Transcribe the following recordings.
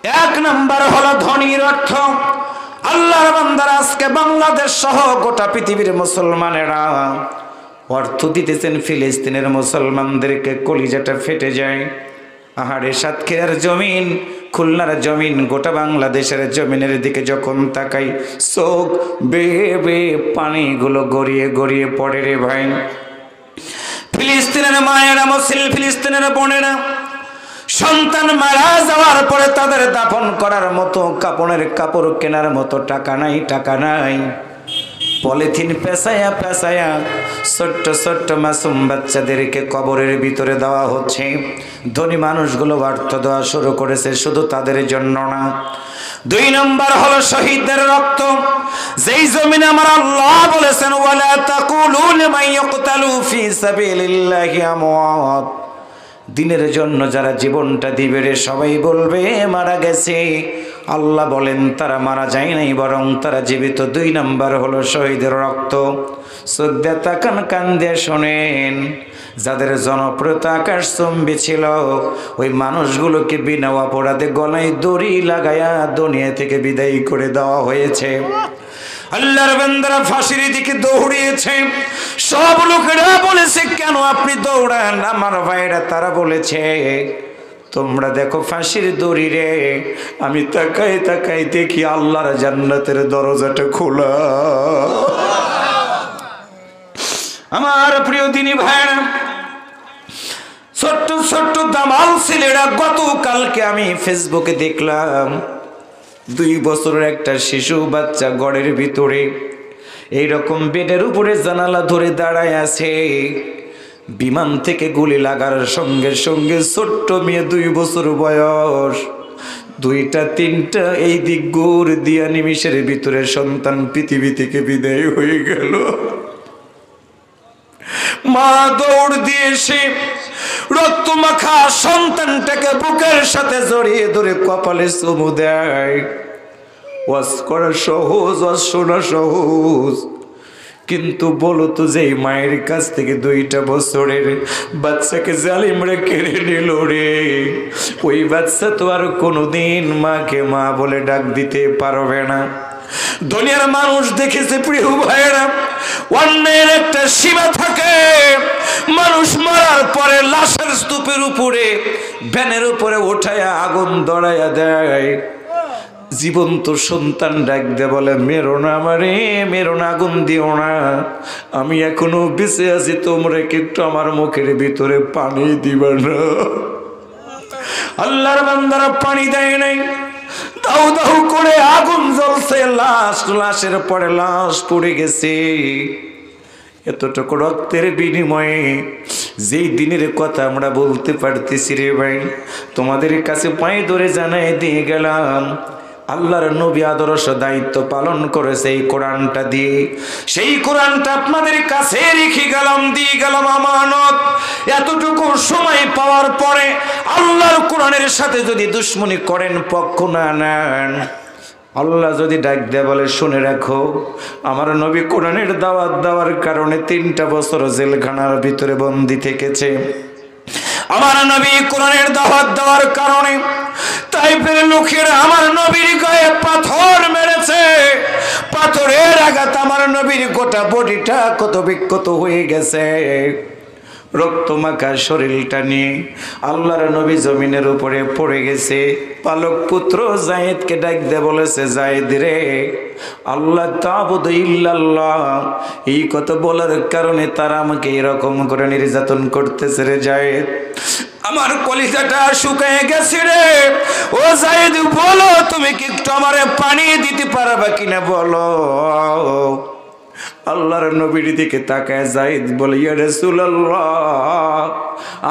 এক নাম্বার হলো ধনীর অর্থ। আল্লাহর বান্দারা আজকে বাংলাদেশ সহ গোটা পৃথিবীর মুসলমানেরা অর্থ দিতেছেন ফিলিস্তিনের মুসলমানদেরকে, কলিজাটা ফেটে যায়। আহারে সাতক্ষীরার জমিন, খুলনার জমিন, গোটা বাংলাদেশের জমিনের দিকে যখন তাকাই চোখ বেয়ে বেয়ে পানিগুলো গড়িয়ে গড়িয়ে পড়ে রে ভাই। ফিলিস্তিনের মায়েরা, ফিলিস্তিনের বোনেরা সন্তান মারা যাওয়ার পরে তাদের দাফন করার মতো কাপড়ের কাপড় কেনার মতো টাকা নাই, টাকা নাই। পলিথিন পেঁচায়া পেঁচায়া ছোট্ট ছোট্ট মাসুম বাচ্চাদেরকে কবরের ভিতরে দেওয়া হচ্ছে। ধনী মানুষগুলো অর্থ দেওয়া শুরু করেছে শুধু তাদের জন্য না। দুই নম্বর হলো শহীদদের রক্ত। যেই জমিনে আমার আল্লাহ বলেছেন ওয়ালা তাকুলু লিমান ইয়ুকতালু ফি সাবিলিল্লাহি আমওয়াত, দিনের জন্য যারা জীবনটা দিবে রে সবাই বলবে মারা গেছে। আল্লাহ বলেন তারা মারা যায় নাই, বরং তারা জীবিত। দুই নাম্বার হলো শহীদের রক্ত। শ্রদ্ধা তাকান, কান দিয়ে শোনেন, যাদের জনপ্রিয়তা আকাশচুম্বী ছিল ওই মানুষগুলোকে বিনা অপরাধে গলায় দড়ি লাগায়া দুনিয়া থেকে বিদায় করে দেওয়া হয়েছে। আল্লাহর বান্দারা ফাঁসির দিকে দৌড়িয়েছে। সব লোকেরা বলেছে কেন আপনি দৌড়ান? আমার ভাইরা তারা বলেছে তোমরা দেখো ফাঁসির দড়ি রে, আমি তাকাই তাকাই দেখি আল্লাহর জান্নাতের দরজাটা খোলা। আমার প্রিয় দিনী ভাইরা, ছোট্ট ছোট্ট দামাল ছেলেরা, গতকালকে আমি ফেসবুকে দেখলাম 2 বছরের একটা শিশু বাচ্চা ঘরের ভিতরে এইরকম বেডের উপরে জানালা ধরে দাঁড়ায় আছে। বিমান থেকে গুলি লাগার সঙ্গে সঙ্গে ছোট্ট মেয়ে 2 বছর বয়স, 2টা 3টা এই দিক গোর দিয়া নিমিষের ভিতরে সন্তান পৃথিবী থেকে বিদায় হয়ে গেল। মা দৌড় দিয়ে এসে রক্ত মাখা সন্তানটাকে বুকের সাথে জড়িয়ে ধরে কপালে চুমু দেয়। ওয়াজ করা সহজ, ওয়াজ শোনা সহজ, কিন্তু বলো তো যে মায়ের কাছ থেকে 2টা বছরের বাচ্চাকে জালিমরা কেড়ে নিল রে, ওই বাচ্চা তো আর কোনোদিন মাকে মা বলে ডাক দিতে পারবে না। দুনিয়ার মানুষ দেখেছে প্রিয় ভাইয়েরা, অন্যের একটা সীমা থাকে। মানুষ মারার পরে লাশের স্তূপের উপরে ভ্যানের উপরে উঠায়া আগুন ধরাইয়া দেয়। জীবন্ত সন্তান ডাক দে বলে মেরো না আমারে, মেরো না, আগুন দিও না, আমি এখনো বেঁচে আছি, তোমরা কিন্তু আমার মুখের ভিতরে পানি দিবা না। আল্লাহর বান্দারা পানি দেয় নাই, দাউ দাউ করে আগুন জ্বলছে, লাশের পরে লাশ পড়ে গেছে। এতটুকু রক্তের বিনিময়ে যেই দিনের কথা আমরা বলতে পারতেছি রে ভাই, তোমাদের কাছে পায়ে ধরে জানাই দিয়ে গেলাম আল্লাহর নবী আদর্শ দায়িত্ব পালন করেছে এই কোরআনটা দিয়ে। সেই কোরআনটা আপনাদের কাছে রেখে গেলাম, দিয়ে গেলাম আমানত। এতটুকু সময় পাওয়ার পরে আল্লাহর কোরআনের সাথে যদি দুশ্মনী করেন, পক্ষ না নেন, আল্লাহ যদি ডাক দেয় বলে শুনে রাখো আমার নবী কোরআনের দাওয়াত দেওয়ার কারণে 3টা বছর জেলখানার ভিতরে বন্দী থেকেছে। আমার নবী কোরআনের দাওয়াত দেওয়ার কারণে তাইফের লোকেরা আমার নবীর গায়ে পাথর মেরেছে। পাথরের আঘাত আমার নবীর গোটা বডিটা কত বিক্ষত হয়ে গেছে। রক্ত মাখা শরীরটা নিয়ে আল্লাহর নবী জমিনের উপরে পড়ে গেছে। পালক পুত্র জায়েদকে ডাক দে বলেছে, জায়েদ রে, আল্লাহ তা'বুদু ইল্লাল্লাহ, এই কথা বলার কারণে তারা আমাকে এরকম করে নির্যাতন করতেছে রে জায়েদ। আমার কলিজাটা শুকিয়ে গেছে রে। ও জায়েদ বলো তুমি কি একটু আমারে পানি দিতে পারবা কিনা বলো। আল্লাহর নবীর দিকে তাকায় জায়েদ বলে, ইয়া রাসূলুল্লাহ,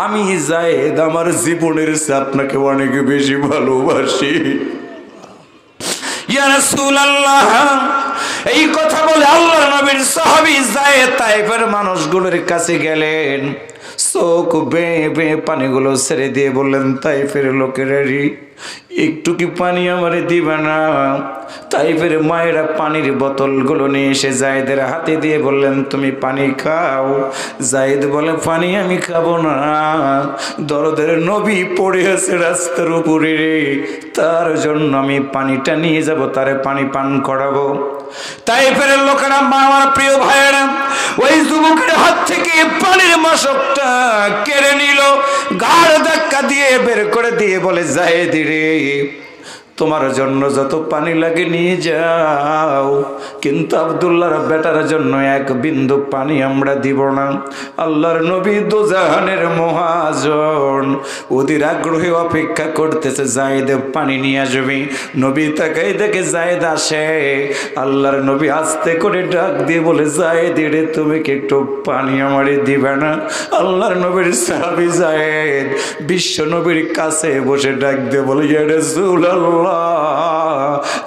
আমি জায়েদ আমার জীবনের চেয়ে আপনাকে অনেক বেশি ভালোবাসি। ইয়া রাসূলুল্লাহ, এই কথা বলে আল্লাহর নবীর সাহাবী জায়েদ তাইফের মানুষগুলোর কাছে গেলেন। চোখ বেয়ে বেয়ে পানিগুলো ছেড়ে দিয়ে বললেন, তাইফের লোকেরারি একটু কি পানি আমারে দিবা না? তাইফের মায়েরা পানির বোতলগুলো নিয়ে এসে জায়েদের হাতে দিয়ে বললেন, তুমি পানি খাও। জায়েদ বলে, পানি আমি খাবো না, দরদের নবী পড়ে আছে রাস্তার উপরে রে, তার জন্য আমি পানিটা নিয়ে যাব, তারে পানি পান করাবো। তাইফের লোকেরা, আমার প্রিয় ভাইয়েরা, ওই যুবকের হাত থেকে পানির মশকটা কেড়ে নিল, ঘাড় ধাক্কা দিয়ে বের করে দিয়ে বলে, জায়েদ রে, তোমার জন্য যত পানি লাগে নিয়ে যাও, কিন্তু আব্দুল্লাহর বেটার জন্য এক বিন্দু পানি আমরা দিব না। আল্লাহর নবী দোজাহানের মহাজন ওদের আগ্রহে অপেক্ষা করতেছে, জায়েদ পানি নিয়ে আসবে। নবী তাকাই দেখে জায়েদ আসে, আল্লাহর নবী আস্তে করে ডাক দিয়ে বলে, জায়েদ রে, তুমি কি একটু পানি আমারে দিবে না? আল্লাহর নবীর সাহাবী জায়েদ বিশ্ব নবীর কাছে বসে ডাক দিয়ে বলে, ইয়া রাসূলুল্লাহ,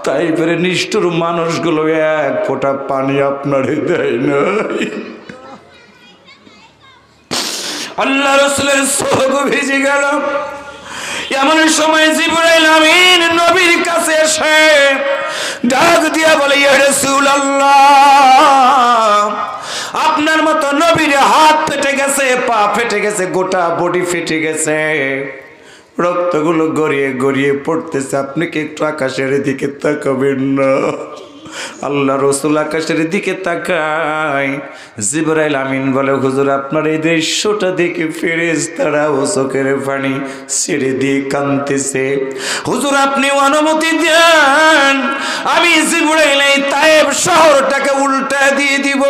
তাইফের নিষ্ঠুর মানুষগুলো এক ফোঁটা পানি আপনারে দেয় না। আল্লাহ রাসূলের চোখ ভিজে গেল। এমন সময় জিবরাইল আমিন নবীর কাছে এসে ডাক দিয়া বলে, ইয়া রাসূলুল্লাহ, আপনার মতো নবীর হাত ফেটে গেছে, পা ফেটে গেছে, গোটা বডি ফেটে গেছে, রক্তগুলো গড়িয়ে গড়িয়ে পড়তেছে, আপনি কি একটু আকাশের দিকে তাকাবেন না? আল্লাহ রাসূল আকাশের দিকে তাকায়। জিবরাইল আমিন বলে, হুজুর, আপনার এই দৃশ্যটা দেখে ফেরেশতারাও চোখের পানি ছেড়ে দিয়ে কাঁদতেছে। হুজুর, আপনি অনুমতি দেন, আমি জিবরাইল এই তায়েব শহরটাকে উল্টা দিয়ে দিব।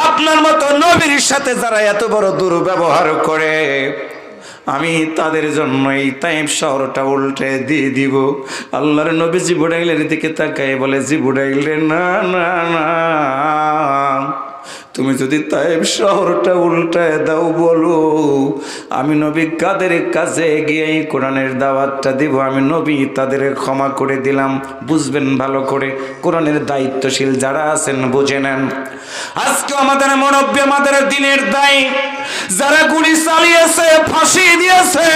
আপনার মতো নবীর সাথে যারা এত বড় দুর্ব্যবহার করে, আমি তাদের জন্য এই তাইফ শহরটা উল্টে দিয়ে দিব। আল্লাহর নবী জিবরাইলের দিকে তাকায় বলে, জিবরাইল রে, না না না, তুমি যদি তাইফ শহরটা উল্টায় দাও বলো, আমি নবী কাদের কাছে গিয়ে এই কোরআনের দাওয়াতটা দিব, আমি নবী তাদের ক্ষমা করে দিলাম। বুঝবেন ভালো করে, কোরআনের দায়িত্বশীল যারা আছেন বুঝে নেন। আজকে আমাদের মুরব্বি, আমাদের দিনের দায়ী যারা গুলি চালিয়েছে, ফাঁসি দিয়েছে,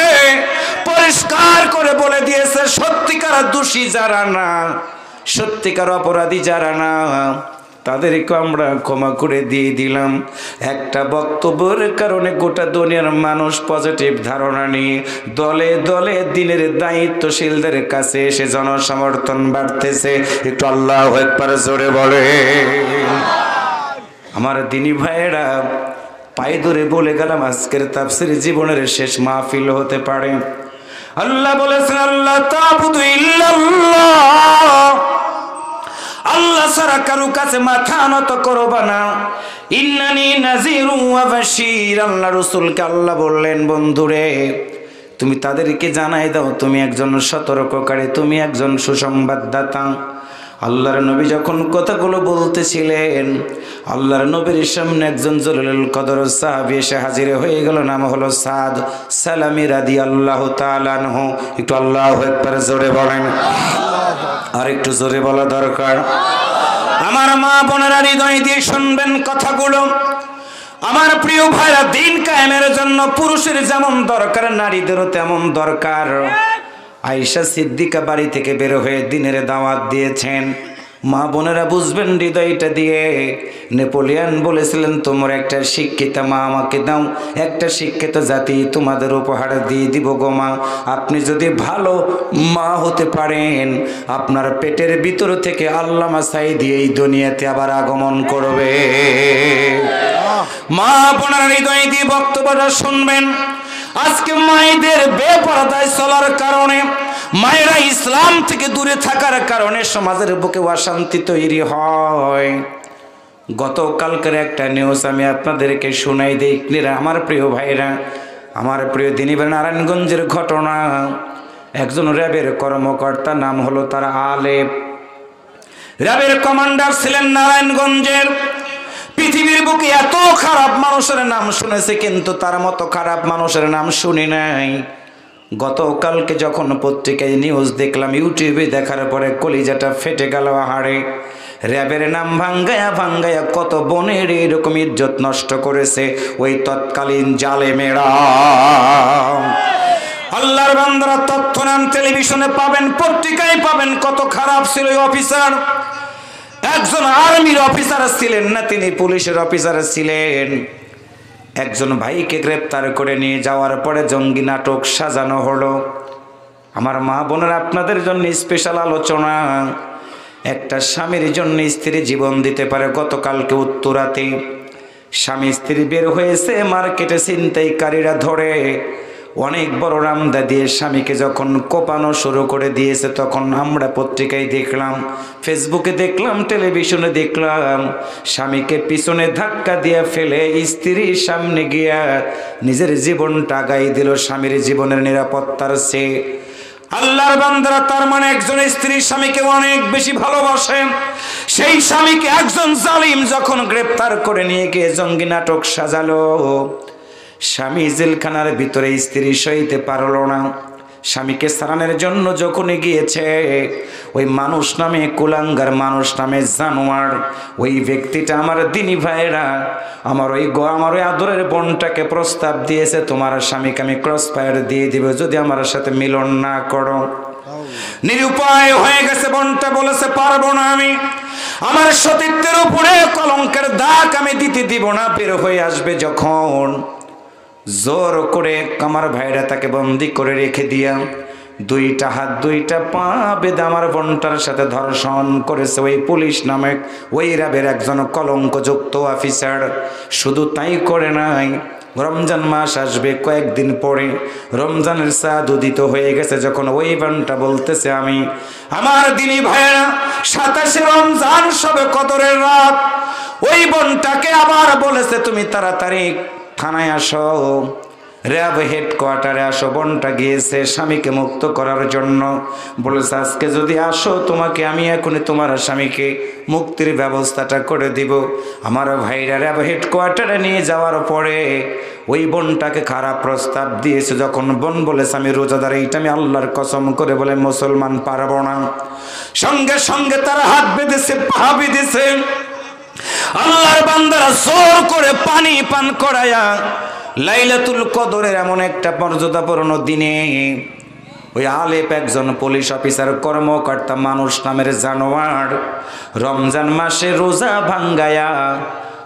পরিষ্কার করে বলে দিয়েছে, সত্যিকার দোষী যারা না, সত্যিকার অপরাধী যারা না, তাদেরকে আমরা ক্ষমা করে দিয়ে দিলাম। একটা বক্তব্যের কারণে গোটা দুনিয়ার মানুষ পজিটিভ ধারণা নিয়ে দলে দলে দিনের দায়িত্বশীলদের কাছে এসে জনসমর্থন বাড়তেছে। একটু আল্লাহু আকবার জোরে বলে। আমার দিনী ভাইয়েরা, পায়ে ধরে বলে গেলাম, আজকের তাফসীর জীবনের শেষ মাহফিল হতে পারে। আল্লাহ বলেছেন, আল্লাহ তা'বুদু ইল্লাল্লাহ, আল্লাহ ছাড়া কারো কাছে মাথা নত করবা না। ইন্নানি নাযীরু ওয়া বাশীর, আল্লাহ রাসূলকে আল্লাহ বললেন, বন্ধুরে, তুমি তাদেরকে জানাই দাও তুমি একজন সতর্ককারী, তুমি একজন সুসংবাদদাতা। আল্লাহর নবী যখন কথাগুলো বলতেছিলেন, আল্লাহর নবীর সামনে একজন জলিলুল কদর সাহাবী এসে হাজির হয়ে গেল, নাম হলো সাদ সালামি রাদিয়াল্লাহু তাআলা আনহু। একটু আল্লাহু আকবার জোরে বলেন। আর একটু জোরে বলা দরকার। আমার মা বোনেরা, হৃদয় দিয়ে শুনবেন কথাগুলো। আমার প্রিয় ভাইরা, দিন কায়েমের জন্য পুরুষের যেমন দরকার, নারীদেরও তেমন দরকার। আয়েশা সিদ্দিকা বাড়ি থেকে বের হয়ে দিনের দাওয়াত দিয়েছেন। মা বোনেরা বুঝবেন হৃদয়টা দিয়ে। নেপোলিয়ান বলেছিলেন, তোমার একটা শিক্ষিতা মা আমাকে দাও, একটা শিক্ষিত জাতি তোমাদের উপহার দিয়ে দিব গো মা। আপনি যদি ভালো মা হতে পারেন, আপনার পেটের ভিতর থেকে আল্লামা সাঈদী এই দুনিয়াতে আবার আগমন করবে। মা বোনেরা, হৃদয় দিয়ে বক্তব্যটা শুনবেন। আজকে মায়েদের বেপরদায় চলার কারণে, মায়েরা ইসলাম থেকে দূরে থাকার কারণে সমাজের বুকে অশান্তি তৈরি হয়। গতকালকের একটা নিউজ আমি আপনাদেরকে শোনাই দিই। আমার প্রিয় ভাইরা, আমার প্রিয় দিনী ভাই, নারায়ণগঞ্জের ঘটনা। একজন র্যাবের কর্মকর্তা, নাম হলো তার আলেপ, র্যাবের কমান্ডার ছিলেন নারায়ণগঞ্জের। পৃথিবীর বুকে এত খারাপ মানুষের নাম শুনেছে, কিন্তু তার মতো খারাপ মানুষের নাম শুনি নাই। গতকালকে যখন পত্রিকায় নিউজ দেখলাম, ইউটিউবে দেখার পরে কলিজাটা ফেটে গেল। হাড়ে র্যাবের নাম ভাঙ্গায়া ভাঙ্গায়া কত বোনের এরকম ইজ্জত নষ্ট করেছে ওই তৎকালীন জালেমেরা। আল্লাহর বান্দারা তথ্য নাম টেলিভিশনে পাবেন, পত্রিকায় পাবেন, কত খারাপ ছিল ওই অফিসার। একজন আর্মির অফিসার ছিলেন না, তিনি পুলিশের অফিসার ছিলেন। একজন ভাইকে গ্রেপ্তার করে নিয়ে যাওয়ার পরে জঙ্গি নাটক সাজানো হলো। আমার মা বোনেরা, আপনাদের জন্য স্পেশাল আলোচনা। একটা স্বামীর জন্য স্ত্রী জীবন দিতে পারে। গতকালকে উত্তরাতে স্বামী স্ত্রী বের হয়েছে মার্কেটে, ছিনতাইকারীরা ধরে অনেক বড় রামদা দিয়ে স্বামীকে যখন কোপানো শুরু করে দিয়েছে, তখন আমরা পত্রিকায় দেখলাম, ফেসবুকে দেখলাম, টেলিভিশনে দেখলাম, স্বামীকে পিছনে ধাক্কা দিয়ে ফেলে স্ত্রীর সামনে গিয়া নিজের জীবনটা আগাই দিল স্বামীর জীবনের নিরাপত্তার চেয়ে। আল্লাহর বান্দারা, তার মানে একজন স্ত্রী স্বামীকে অনেক বেশি ভালোবাসেন। সেই স্বামীকে একজন জালিম যখন গ্রেপ্তার করে নিয়ে গিয়ে জঙ্গি নাটক সাজালো, স্বামী জেলখানার ভিতরে স্ত্রী সইতে পারল না। স্বামীকে সারানোর জন্য যখনই গিয়েছে, ওই মানুষ নামে কুলাঙ্গার, মানুষ নামে জানোয়ার, ওই ব্যক্তিটা, আমার দিনী ভাইরা, আমার ওই আদরের বোনটাকে প্রস্তাব দিয়েছে, তোমার স্বামীকে আমি ক্রস ফায়ার দিয়ে দিব যদি আমার সাথে মিলন না করো। নিরুপায় হয়ে গেছে বোনটা, বলেছে পারবো না, আমি আমার সতীত্বের উপরে কলঙ্কের দাগ আমি দিতে দিব না। বের হয়ে আসবে যখন, জোর করে আমার ভাইরা তাকে বন্দি করে রেখে দিয়া দুইটা হাত দুইটা পা বেঁধে আমার বোনটার সাথে ধর্ষণ করেছে ওই পুলিশ নামে ওই র্যাবের একজন কলঙ্কযুক্ত অফিসার। শুধু তাই করে নাই, রমজান মাস আসবে কয়েকদিন পরে, রমজানের চাঁদ উদিত হয়ে গেছে যখন, ওই বোনটা বলতেছে, আমি আমার দিনী ভাইরা 27 রমজান সবে কদরের রাত, ওই বোনটাকে আবার বলেছে তুমি তাড়াতাড়ি থানায় আসো, র্যাব হেডকোয়ার্টারে আসো। বোনটা গিয়েছে স্বামীকে মুক্ত করার জন্য, বলেছে আজকে যদি আসো তোমাকে আমি এখনই তোমার স্বামীকে মুক্তির ব্যবস্থাটা করে দিব। আমার ভাইরা র্যাব হেডকোয়ার্টারে নিয়ে যাওয়ার পরে ওই বোনটাকে খারাপ প্রস্তাব দিয়েছে। যখন বোন বলেছে আমি রোজাদার, এইটা আমি আল্লাহর কসম করে বলে মুসলমান পারবো না, সঙ্গে সঙ্গে তারা হাত বেঁধেছে, পা বেঁধেছে। আল্লাহর বান্দারা জোর করে পানি পান করায়া লাইলাতুল কদরের এমন একটা মর্যাদাপূর্ণ দিনে ওই আলেপ একজন পুলিশ অফিসার, কর্মকর্তা, মানুষ নামের জানোয়ার, রমজান মাসে রোজা ভাঙ্গায়া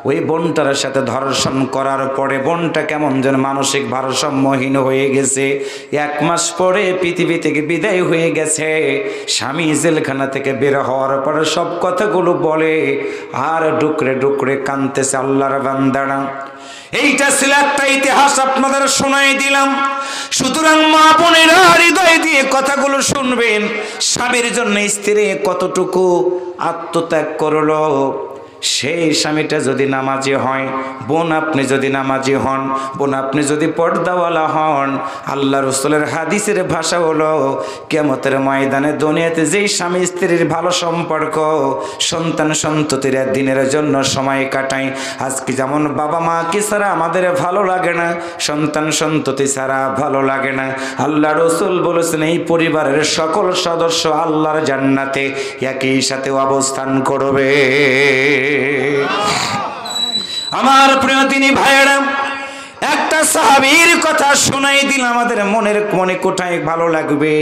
ওই বোনটার সাথে ধর্ষণ করার পরে বোনটা কেমন যেন মানসিক ভারসাম্যহীন হয়ে গেছে। 1 মাস পরে পৃথিবী থেকে বিদায় হয়ে গেছে। স্বামী জেলখানা থেকে বের হওয়ার পরে সব কথাগুলো বলে আর ডুকরে ডুকরে কাঁদতেছে আল্লাহর বান্দারা। এইটা ছিল একটা ইতিহাস, আপনাদের শোনাই দিলাম। সুতরাং মা বোনেরা হৃদয় দিয়ে কথাগুলো শুনবেন। স্বামীর জন্য স্ত্রী কতটুকু আত্মত্যাগ করলো, সেই স্বামীটা যদি নামাজি হয়, বোন আপনি যদি নামাজি হন, বোন আপনি যদি পর্দাওয়ালা হন, আল্লাহ রসুলের হাদিসের ভাষা হলো কিয়ামতের ময়দানে দুনিয়াতে যেই স্বামী স্ত্রীর ভালো সম্পর্ক, সন্তান সন্ততির দিনের জন্য সময় কাটায়। আজকে যেমন বাবা মাকে ছাড়া আমাদের ভালো লাগে না, সন্তান সন্ততি ছাড়া ভালো লাগে না, আল্লাহ রসুল বলেছেন এই পরিবারের সকল সদস্য আল্লাহর জান্নাতে একই সাথে অবস্থান করবে। আমার প্রিয় দিনী ভাইয়েরা, একটা সাহাবীর কথা শোনাই দিল, আমাদের মনে কোথায় ভালো লাগবে।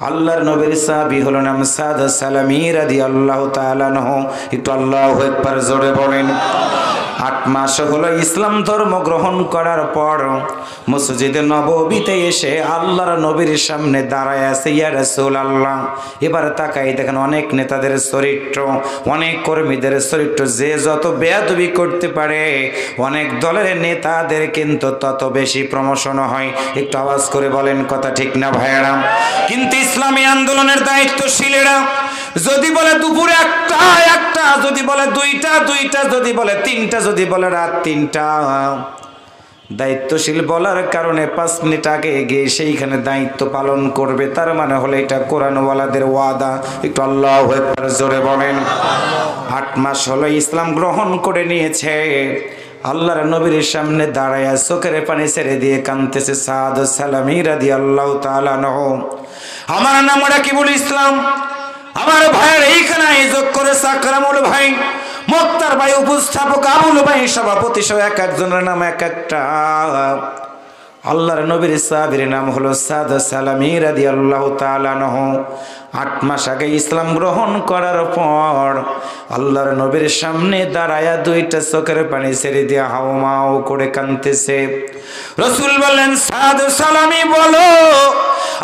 আল্লাহর নবীর সাহাবী হলেন আমসাদ সালামী রাদিয়াল্লাহু তাআলা আনহু। একটু আল্লাহু আকবার জোরে বলেন। 8 মাস হলো ইসলাম ধর্ম গ্রহণ করার পর মসজিদে নববীতে এসে আল্লাহর নবীর সামনে দাঁড়ায় আছে, ইয়া রাসূলুল্লাহ। এবার তাকাই দেখেন অনেক নেতাদের চরিত্র, অনেক কর্মীদের চরিত্র, যে যত বেয়াদবি করতে পারে অনেক দলের নেতাদের কিন্তু তত বেশি প্রমোশন হয়। একটু আওয়াজ করে বলেন কথা ঠিক না ভাইয়েরা? কিন্তু ইসলামী আন্দোলনের দায়িত্বশীলেরা যদি বলে দুপুরে একটা, যদি বলে দুইটা, যদি বলে 3টা, যদি বলে রাত 3টা, দায়িত্বশীল বলার কারণে 5 মিনিট আগে গিয়ে সেইখানে দায়িত্ব পালন করবে। তার মানে হলো এটা কোরআনওয়ালাদের ওয়াদা। একটু আল্লাহু আকবার জোরে বলেন। 8 মাস হলো ইসলাম গ্রহণ করে নিয়েছে, আল্লাহর নবীর সামনে দাঁড়ায়া চোখের পানি ছেড়ে দিয়ে কাঁদতেছে সাদ সালামি রাদিয়াল্লাহু তাআলা আনহু। আমার নাম রাকিবুল ইসলাম। আমার ভাইয়ের এইখানে আয়োজক করেছে আকরামুল ভাই, মুক্তার ভাই উপস্থাপক, আবুল ভাই সভাপতি সহ এক একজনের নাম এক একটা। আল্লাহর নবীর সাহাবীর নাম হলো সাদ সালামি রাদিয়াল্লাহু তাআলা আনহু। 8 মাস আগে ইসলাম গ্রহণ করার পর আল্লাহর নবীর সামনে দাঁড়ায়া দুইটা চোখের পানি ছেড়ে দিয়ে হাউমাউ করে কাঁদতেছে। রাসূল বললেন, সাদ সালামি বলো,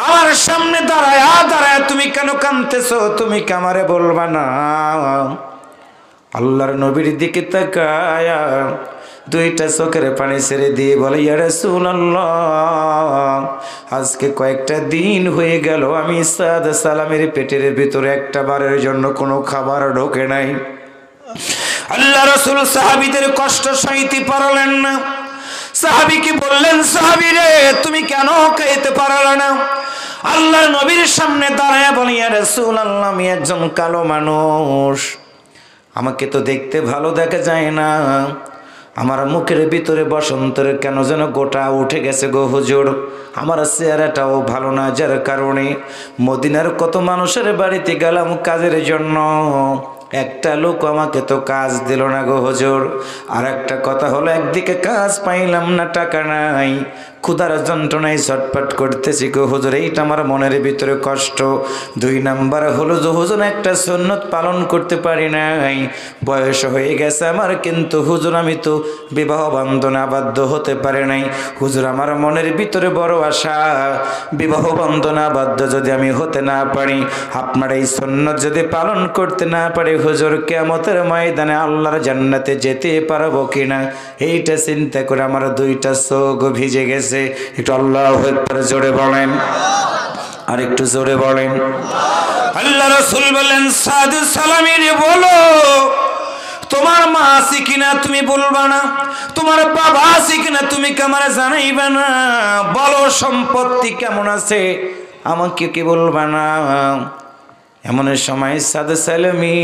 আমার সামনে দাঁড়ায়া দাঁড়ায়া তুমি কেন কাঁদতেছো? তুমি কি আমারে বলবা না? আল্লাহর নবীর দিকে তাকায়া দুইটা চোখের পানি ছেড়ে দিয়ে বলে, ইয়া রাসূলুল্লাহ, আজকে কয়েকটা দিন হয়ে গেল আমি সাদ সালামের পেটের ভিতরে একটা বারের জন্য কোনো খাবার ঢোকে নাই। আল্লাহ রাসূল সাহাবীদের কষ্ট সইতে পারলেন না। সাহাবীকে বললেন, সাহাবী রে, তুমি কেন খাইতে পারলে না? আল্লাহর নবীর সামনে দাঁড়ায় বলে, ইয়া রাসূলুল্লাহ, আমি একজন কালো মানুষ, আমাকে তো দেখতে ভালো দেখা যায় না, আমার মুখের ভিতরে বসন্তের কেন যেন গোটা উঠে গেছে গো হুজুর, আমার চেহারাটাও ভালো না, যার কারণে মদিনার কত মানুষের বাড়িতে গেলাম কাজের জন্য, একটা লোক আমাকে তো কাজ দিল না গো হুজুর। আর একটা কথা হলো, একদিকে কাজ পাইলাম না, টাকা নাই, ক্ষুধার যন্ত্রণায় ছটফট করতেছি গো হুজুর, এইটা আমার মনের ভিতরে কষ্ট। 2 নাম্বার হলো যে হুজুর, একটা সুন্নত পালন করতে পারি নাই, বয়স হয়ে গেছে আমার, কিন্তু হুজুর আমি তো বিবাহ বন্ধনে আবদ্ধ হতে পারে নাই। হুজুর আমার মনের ভিতরে বড় আশা, বিবাহ বন্ধনে আবদ্ধ যদি আমি হতে না পারি, আপনার এই সুন্নত যদি পালন করতে না পারি, হুজুর কিয়ামতের ময়দানে আল্লাহর জান্নাতে যেতে পারবো কিনা, এইটা চিন্তা করে আমার 2টা চোখ ভিজে গেছে। একটু আল্লাহু আকবার জোরে বলেন, আর একটু জোরে বলেন। আল্লাহ রাসূল বলেন, সাদ সালামি রে বলো, তোমার মা আছে কিনা তুমি বলবা না? তোমার বাবা আছে কিনা তুমি কি আমারে জানাইবা না? বলো, সম্পত্তি কেমন আছে আমাকে কি বলবা না? এমন সময় সাদ সালামি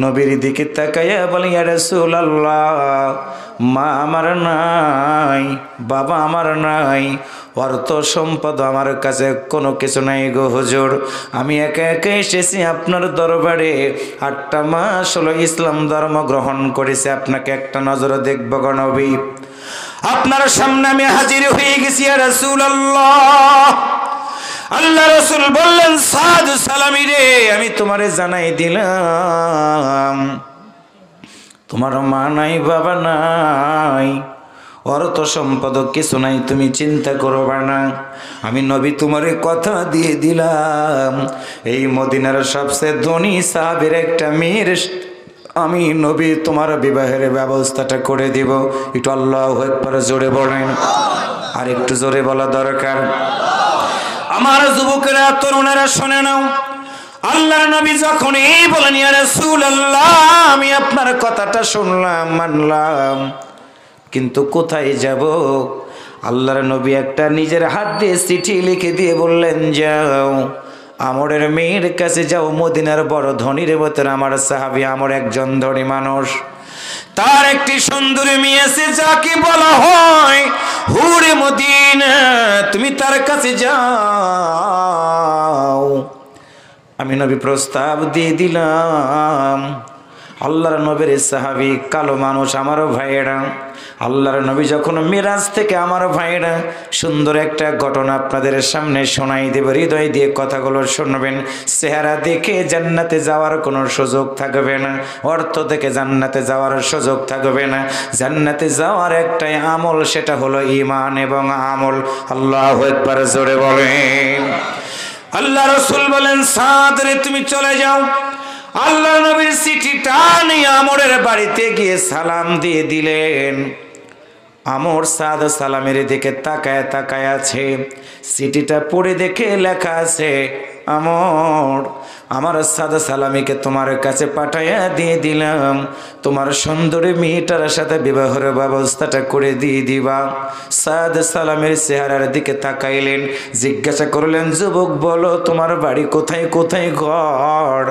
নবীর দিকে তাকাইয়া বলে, ইয়া রাসূলুল্লাহ, মা আমার নাই, বাবা আমার নাই, অর্থ সম্পদ আমার কাছে কোনো কিছু নাই গো হুজুর, আমি একা একা এসেছি আপনার দরবারে, 8টা মাস হলো ইসলাম ধর্ম গ্রহণ করেছে, আপনাকে একটা নজরে দেখব গো নবী, আপনার সামনে আমি হাজির হয়ে গেছি ইয়া রাসূলুল্লাহ। আল্লাহ রাসূল বললেন, সাদ সালামি রে, আমি তোমারে জানাই দিলাম, তোমার মা নাই, বাবা নাই, অর্থ সম্পদ কিছু নাই, তুমি চিন্তা করবা না, আমি নবী তোমারে কথা দিয়ে দিলাম, এই মদিনার সবচেয়ে ধনী সাহাবীর একটা মেয়ের আমি নবী তোমার বিবাহের ব্যবস্থাটা করে দিব। একটু আল্লাহু আকবার জোরে বলেন, আর একটু জোরে বলা দরকার। আমার যুবকেরা, তরুণেরা শুনে নাও, আল্লাহর নবী যখন এই বলেন, ইয়া রাসূলুল্লাহ, আমি আপনার কথাটা শুনলাম, মানলাম, কিন্তু কোথায় যাব? আল্লাহর নবী একটা নিজের হাত দিয়ে চিঠি লিখে দিয়ে বললেন, যাও আমরের মেয়ের কাছে যাও, মদিনার বড় ধনীর মতন আমার সাহাবী আমর একজন ধনী মানুষ, তার একটি সুন্দরী মেয়ে আছে যাকে বলা হয় হুরে মদিনা, তুমি তার কাছে যাও। আমি নবী প্রস্তাব দিয়ে দিলাম। আল্লাহর নবীর সাহাবী কালো মানুষ, আমারও ভাইয়েরা, আল্লাহর নবী যখন মিরাজ থেকে আমার ভাইয়েরা সুন্দর একটা ঘটনা আপনাদের সামনে শোনাই দেব, হৃদয় দিয়ে কথাগুলো শুনবেন। চেহারা দেখে জান্নাতে যাওয়ার কোনো সুযোগ থাকবে না, অর্থ থেকে জান্নাতে যাওয়ার সুযোগ থাকবে না, জান্নাতে যাওয়ার একটাই আমল, সেটা হলো ঈমান এবং আমল। আল্লাহু আকবার জোরে বলেন। আল্লাহ রাসূল বলেন, সাদ রে তুমি চলে যাও। আল্লাহ নবীর চিঠিটা নিয়ে আমরের বাড়িতে গিয়ে সালাম দিয়ে দিলেন। আমর সাদ সালামের দিকে তাকায় তাকায় আছে, চিঠিটা পড়ে দেখে লেখা আছে, আমার সাদা সালামিকে তোমার কাছে পাঠাইয়া দিয়ে দিলাম, তোমার সুন্দরী মেয়েটার সাথে বিবাহের ব্যবস্থাটা করে দিয়ে দিবা। সাদা সালামের চেহারার দিকে তাকাইলেন, জিজ্ঞাসা করলেন, যুবক বলো তোমার বাড়ি কোথায়, কোথায় ঘর,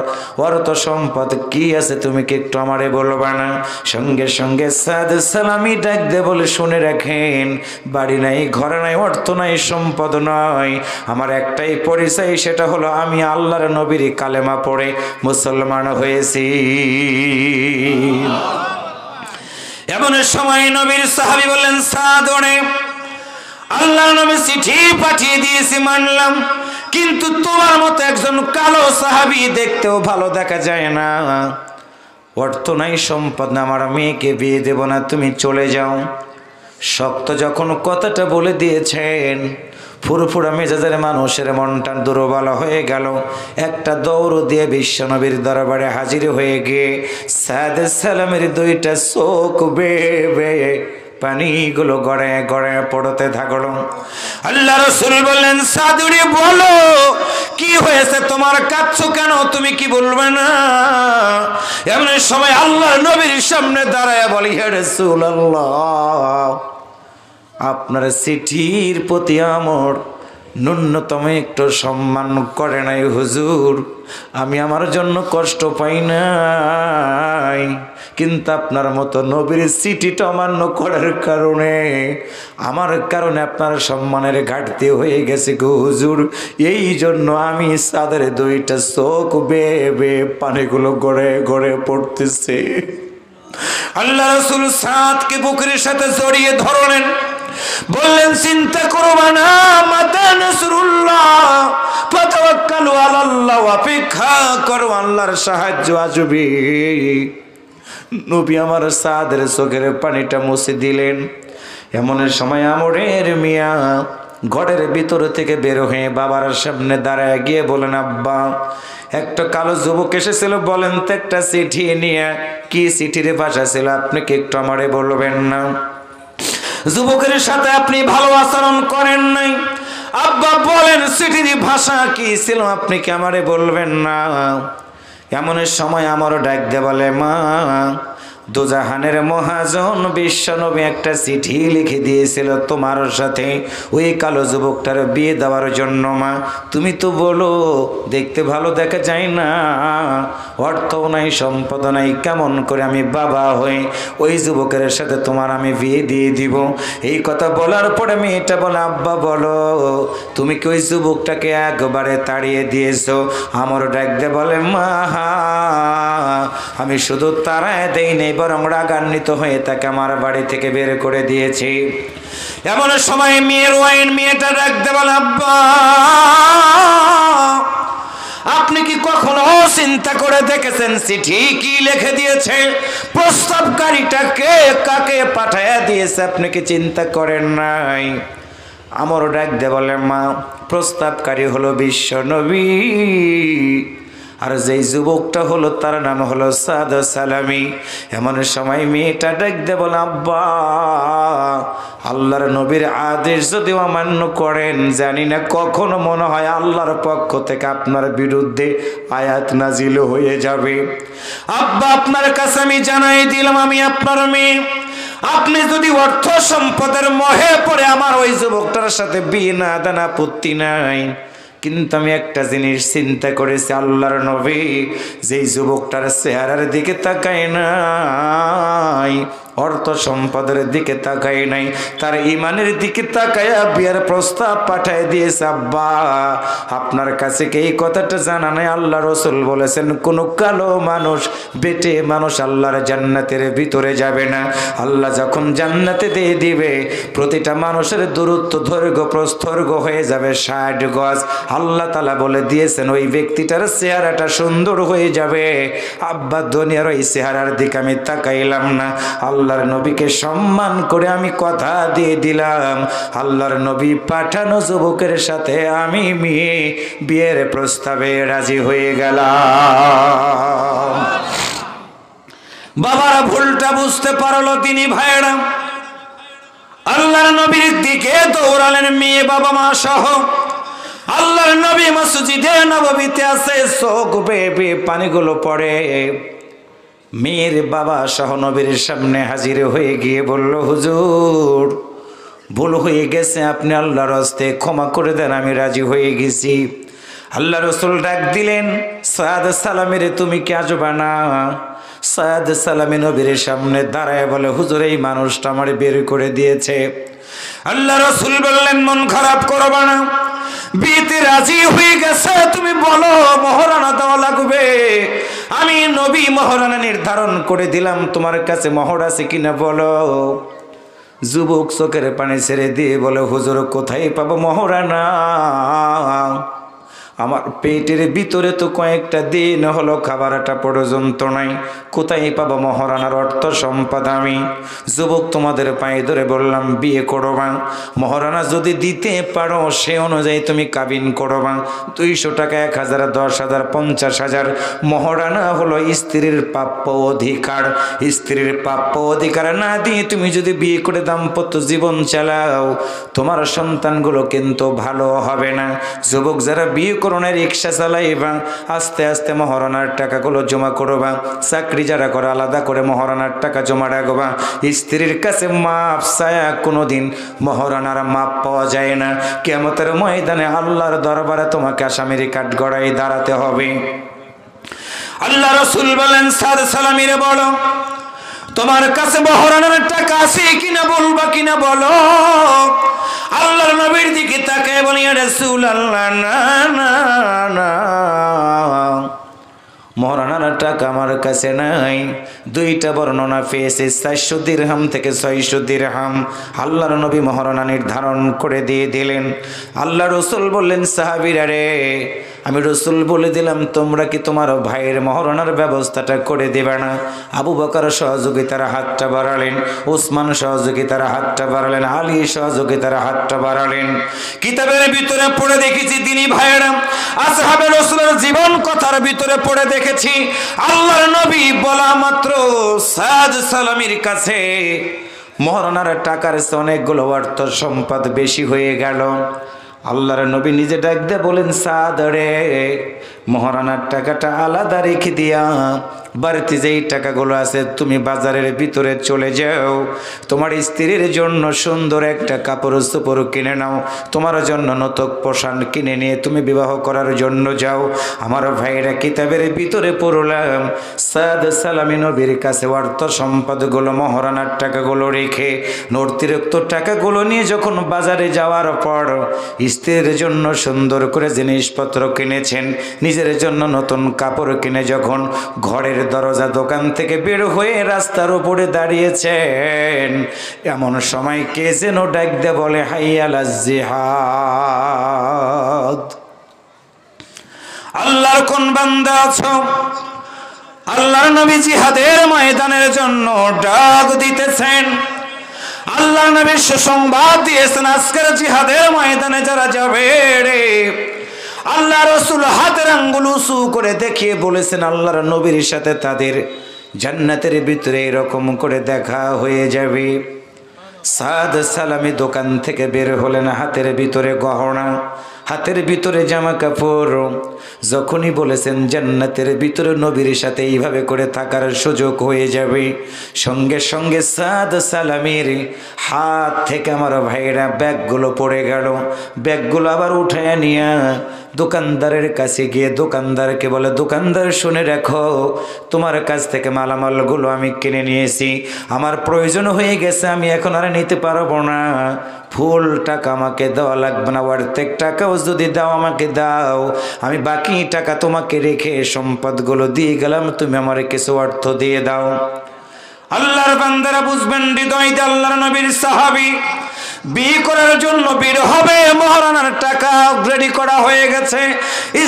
অর্থ সম্পদ কি আছে, তুমি কি একটু আমারে বলবা না? সঙ্গে সঙ্গে সাদা সালামি ডাক দে বলে, শুনে রাখেন, বাড়ি নাই, ঘর নাই, অর্থ নাই, সম্পদ নয়, আমার একটাই পরিচয়, সেটা হলো আমি আল্লাহর নবীর কালেমা পড়ে মুসলমান হয়েছি। এমন সময় নবীর সাহাবী বললেন, সাদ, আল্লাহর নবী চিঠি পাঠিয়ে দিয়েছি মানলাম, কিন্তু তোমার মতো একজন কালো সাহাবী দেখতেও ভালো দেখা যায় না, অর্থ নাই, সম্পদ না, আমার মেয়েকে বিয়ে দেব না, তুমি চলে যাও। শক্ত যখন কথাটা বলে দিয়েছেন, ফুরফুরা মেজাজের মানুষের মনটা দুর্বল হয়ে গেল। একটা দৌড় দিয়ে বিশ্বনবীর দরবারে হাজির হয়ে গিয়ে সাদে সালামের দুইটা চোখ বেয়ে পানিগুলো গড়ে গড়ে পড়তে থাকলো। আল্লাহ রাসূল বললেন, সাদুরি বলো কি হয়েছে, তোমার কাঁদছো কেন, তুমি কি বলবে না? এমন সময় আল্লাহর নবীর সামনে দাঁড়ায় বলি, হে রাসূলুল্লাহ, আপনার চিঠির প্রতি আমার ন্যূনতম একটু সম্মান করে নাই হুজুর, আমি আমার জন্য কষ্ট পাই নাই, কিন্তু আপনার মতো নবীর চিঠিটা অমান্য করার কারণে আমার কারণে আপনার সম্মানের ঘাটতি হয়ে গেছে গো হুজুর, এই জন্য আমি সাদের দুইটা চোখ বেয়ে বেয়ে পানিগুলো গড়ে গড়ে পড়তেছে। আল্লাহ রাসূল সাদকে বুকের সাথে জড়িয়ে ধরলেন, বললেন, চিন্তা করবা না, মাতা নাসরুল্লাহ, ফাতাওয়াক্কালু আলাল্লাহ, অপেক্ষা করো, আল্লাহর সাহায্য আসবে। নবী আমার সাদের চোখের পানিটা মুছে দিলেন। এমন সময় আমরের মিয়া ঘরের ভিতর থেকে বের হয়ে বাবার সামনে দাঁড়ায় গিয়ে বলেন, আব্বা, একটা কালো যুবক এসেছিল, বলেন তো একটা চিঠি নিয়ে, কি চিঠির ভাষা ছিল, আপনি কি একটু আমারে বলবেন না? যুবকের সাথে আপনি ভালো আচরণ করেন নাই, আব্বা বলেন চিঠির ভাষা কি ছিল, আপনি কি আমারে বলবেন না? এমন সময় আমারও ডাক দে বলে, মা, দুজাহানের মহাজন বিশ্বনবী একটা চিঠি লিখে দিয়েছিল তোমার সাথে ওই কালো যুবকটার বিয়ে দেওয়ার জন্য। মা, তুমি তো বলো দেখতে ভালো দেখা যায় না, অর্থও নাই, সম্পদ নাই, কেমন করে আমি বাবা হয়ে ওই যুবকের সাথে তোমার আমি বিয়ে দিয়ে দিব? এই কথা বলার পরে মেয়েটা বলে, আব্বা বলো, তুমি কি ওই যুবকটাকে একবারে তাড়িয়ে দিয়েছো? আমার ডাক দে বলে, মা, আমি শুধু তাড়ায় দেই নেই, বরং রাগান্বিত হয়ে তাকে আমার বাড়ি থেকে বের করে দিয়েছি। এমন সময় মেয়েটা ডাকতে বলে, আব্বা, আপনি কি কখনো চিন্তা করে দেখেছেন চিঠি কি লিখে দিয়েছে, প্রস্তাবকারীটা কে, কাকে পাঠাইয়া দিয়েছে, আপনি কি চিন্তা করেন নাই? আমারও ডাকতে বলে, মা, প্রস্তাবকারী হলো বিশ্ব নবী, আর যেই যুবকটা হলো তার নাম হলো সাদা সালামি। এমন সময় মেয়েটা ডাকতে বলে, আব্বা, আল্লাহর নবীর আদেশ যদি অমান্য করেন, জানি না কখনো মনে হয় আল্লাহর পক্ষ থেকে আপনার বিরুদ্ধে আয়াত নাজিল হয়ে যাবে। আব্বা, আপনার কাছে আমি জানাই দিলাম, আমি আপনার মেয়ে, আপনি যদি অর্থ সম্পদের মোহে পড়ে আমার ওই যুবকটার সাথে বিয়ে না দেন আপত্তি নাই, কিন্তু আমি একটা জিনিস চিন্তা করেছি, আল্লাহর নবী যেই যুবকটার চেহারার দিকে তাকায় নাই, অর্থ সম্পদের দিকে তাকায় নাই, তার ইমানের দিকে তাকায়া বিয়ের প্রস্তাব পাঠায় দিয়েছে। আব্বা, আপনার কাছে কি এই কথাটা জানা নাই? আল্লাহ রাসূল বলেছেন, কোন কালো মানুষ, বেটে মানুষ আল্লাহর জান্নাতের ভিতরে যাবে না। আল্লাহ যখন জান্নাতে দিয়ে দিবে, প্রতিটা মানুষের দূরত্ব দৈর্ঘ্য প্রস্থর্ঘ্য হয়ে যাবে 60 গজ। আল্লাহ তাআলা বলে দিয়েছেন ওই ব্যক্তিটার চেহারাটা সুন্দর হয়ে যাবে। আব্বা, দুনিয়ার ওই চেহারার দিকে আমি তাকাইলাম না, আল্লাহর নবীকে সম্মান করে আমি কথা দিয়ে দিলাম, আল্লাহর নবী পাঠানো যুবকের সাথে আমি বিয়ের প্রস্তাবে রাজি হয়ে গেলাম। বাবারা ভুলটা বুঝতে পারলো তিনি, ভাইরা আল্লাহর নবীর দিকে দৌড়ালেন, মেয়ে বাবা মা সহ আল্লাহর নবী মসজিদে নববীতে আছে, চোখ বেয়ে বেয়ে পানিগুলো পড়ে। মেয়ের বাবা সহ নবীর সামনে হাজির হয়ে গিয়ে বলল, হুজুর ভুল হয়ে গেছে, আপনি আল্লাহর হস্তে ক্ষমা করে দেন, আমি রাজি হয়ে গেছি। আল্লাহ রসুল ডাক দিলেন, সাদ সালামের তুমি কি আসবা না? সাদ সালামী নবীর সামনে দাঁড়ায় বলে, হুজুর এই মানুষটা আমার বের করে দিয়েছে। আল্লাহ রসুল বললেন, মন খারাপ করবা না, বিয়েতে রাজি হয়ে গেছে, তুমি বলো মহরানা দেওয়া লাগবে। আমি নবী মহরানা নির্ধারণ করে দিলাম, তোমার কাছে মোহর আছে কিনা বলো। যুবক চোখের পানি ছেড়ে দিয়ে বলে, হুজুর কোথায় পাবো মহরানা? আমার পেটের ভিতরে তো কয়েকটা দিন হলো খাবারটা পর্যন্ত নাই, কোথায় পাবো মহারানার অর্থ সম্পদ আমি? যুবক তোমাদের পায়ে ধরে বললাম, বিয়ে করবা, মহারানা যদি দিতে পারো সে অনুযায়ী তুমি কাবিন করবা। 200 টাকা, 1000, 10,000, 50,000 মহারানা হলো স্ত্রীর প্রাপ্য অধিকার। স্ত্রীর প্রাপ্য অধিকার না দিয়ে তুমি যদি বিয়ে করে দাম্পত্য জীবন চালাও, তোমার সন্তানগুলো কিন্তু ভালো হবে না। যুবক যারা বিয়ে করোনা, রিক্সা চালাইবা, আস্তে আস্তে মহারানার টাকাগুলো জমা করবা। চাকরি যারা করে আলাদা করে মহারানার টাকা জমা রাখবা। স্ত্রীর কাছে মাপ চায়া কোনোদিন মহারানার মাপ পাওয়া যায় না। কিয়ামতের ময়দানে আল্লাহর দরবারে তোমাকে আসামির কাঠ গড়াই দাঁড়াতে হবে। আল্লাহ রসুল বলেন, সাদ সালামীরে বলো তোমার কাছে মহারানার টাকা আছে কিনা, বলবা কিনা বলো। আল্লাহর নবীর দিকে তাকায় বলি, ইয়া রাসূলুল্লাহ না না না, মহারানার টাকা আমার কাছে নাই। 2টা বর্ণনা পেয়েছে, 400 দিরহাম থেকে 600 দিরহাম। আল্লাহর নবী মহারানা নির্ধারণ করে দিয়ে দিলেন। আল্লাহ রসুল বললেন, সাহাবীরা রে, আমি রসুল বলে দিলাম, তোমরা কি তোমার ভাইয়ের মহারানার ব্যবস্থাটা করে দেবে না? আবু বকর সহযোগিতার হাতটা বাড়ালেন, ওসমান সহযোগিতার হাতটা বাড়ালেন, আলী সহযোগিতার হাতটা বাড়ালেন। কিতাবের ভিতরে পড়ে দেখেছি, তিনি ভাইয়েরা আসহাবে রাসূলের জীবন কথার ভিতরে পড়ে দেখেছি, আল্লাহর নবী বলা মাত্র সাদ সালামীর কাছে মহারানার টাকার চেয়ে অনেকগুলো অর্থ সম্পদ বেশি হয়ে গেল। আল্লাহর নবী নিজে ডাক দিয়ে বলেন, সাদ রে, মহারানার টাকাটা আলাদা রেখে দিয়া বাড়িতে যেই টাকাগুলো আছে তুমি বাজারের ভিতরে চলে যাও, তোমার স্ত্রীর জন্য সুন্দর একটা কাপড় চোপড় কিনে নাও, তোমার জন্য নতুন পোশাক কিনে নিয়ে তুমি বিবাহ করার জন্য যাও। আমার ভাইরা কিতাবের ভিতরে পড়লাম, সাদ সালামী নবীর কাছে অর্থ সম্পদগুলো মহারানার টাকাগুলো রেখে অতিরিক্ত টাকাগুলো নিয়ে যখন বাজারে যাওয়ার পর স্ত্রীর জন্য সুন্দর করে জিনিসপত্র কিনেছেন, নিজের জন্য নতুন কাপড় কিনে যখন ঘরের দরজা দোকান থেকে বের হয়ে রাস্তার উপরে দাঁড়িয়েছেন, এমন সময় কে যেন ডাক দে বলে, হাইয়া আলাল জিহাদ। আল্লাহর কোন বান্দা আছো? আল্লাহর নবী জিহাদের ময়দানের জন্য ডাক দিতেছেন। আল্লাহর নবী সুসংবাদ দিয়েছেন, আজকের জিহাদের ময়দানে যারা যাবে রে, আল্লাহ রসুল হাতের আঙ্গুল উঁচু করে দেখিয়ে বলেছেন, আল্লাহর নবীর সাথে তাদের জান্নাতের ভিতরে এরকম করে দেখা হয়ে যাবে। সাদ সালামী দোকান থেকে বের হলেন, হাতের ভিতরে গহনা, হাতের ভিতরে জামা কাপড়। যখনই বলেছেন জান্নাতের ভিতরে নবীর সাথে এইভাবে করে থাকার সুযোগ হয়ে যাবে, সঙ্গে সঙ্গে সাদ সালামীর হাত থেকে আমার ভাইরা ব্যাগগুলো পড়ে গেল। ব্যাগগুলো আবার উঠায় নিয়ে দোকানদারের কাছে গিয়ে দোকানদারকে বলে, দোকানদার শুনে রাখো, তোমার কাছ থেকে মালামালগুলো আমি কিনে নিয়েছি, আমার প্রয়োজন হয়ে গেছে, আমি এখন আর নিতে পারবো না, ফুল টাকা আমাকে দেওয়া লাগবে না, অর্ধেক টাকাও যদি দাও আমাকে দাও, আমি বাকি টাকা তোমাকে রেখে সম্পদগুলো দিয়ে গেলাম, তুমি আমার কিছু অর্থ দিয়ে দাও। আল্লাহর বান্দারা বুঝবেন, হৃদয় দিয়ে আল্লাহর নবীর সাহাবী বিয়ে করার জন্য বের হবে, মহারানার টাকা রেডি করা হয়ে গেছে,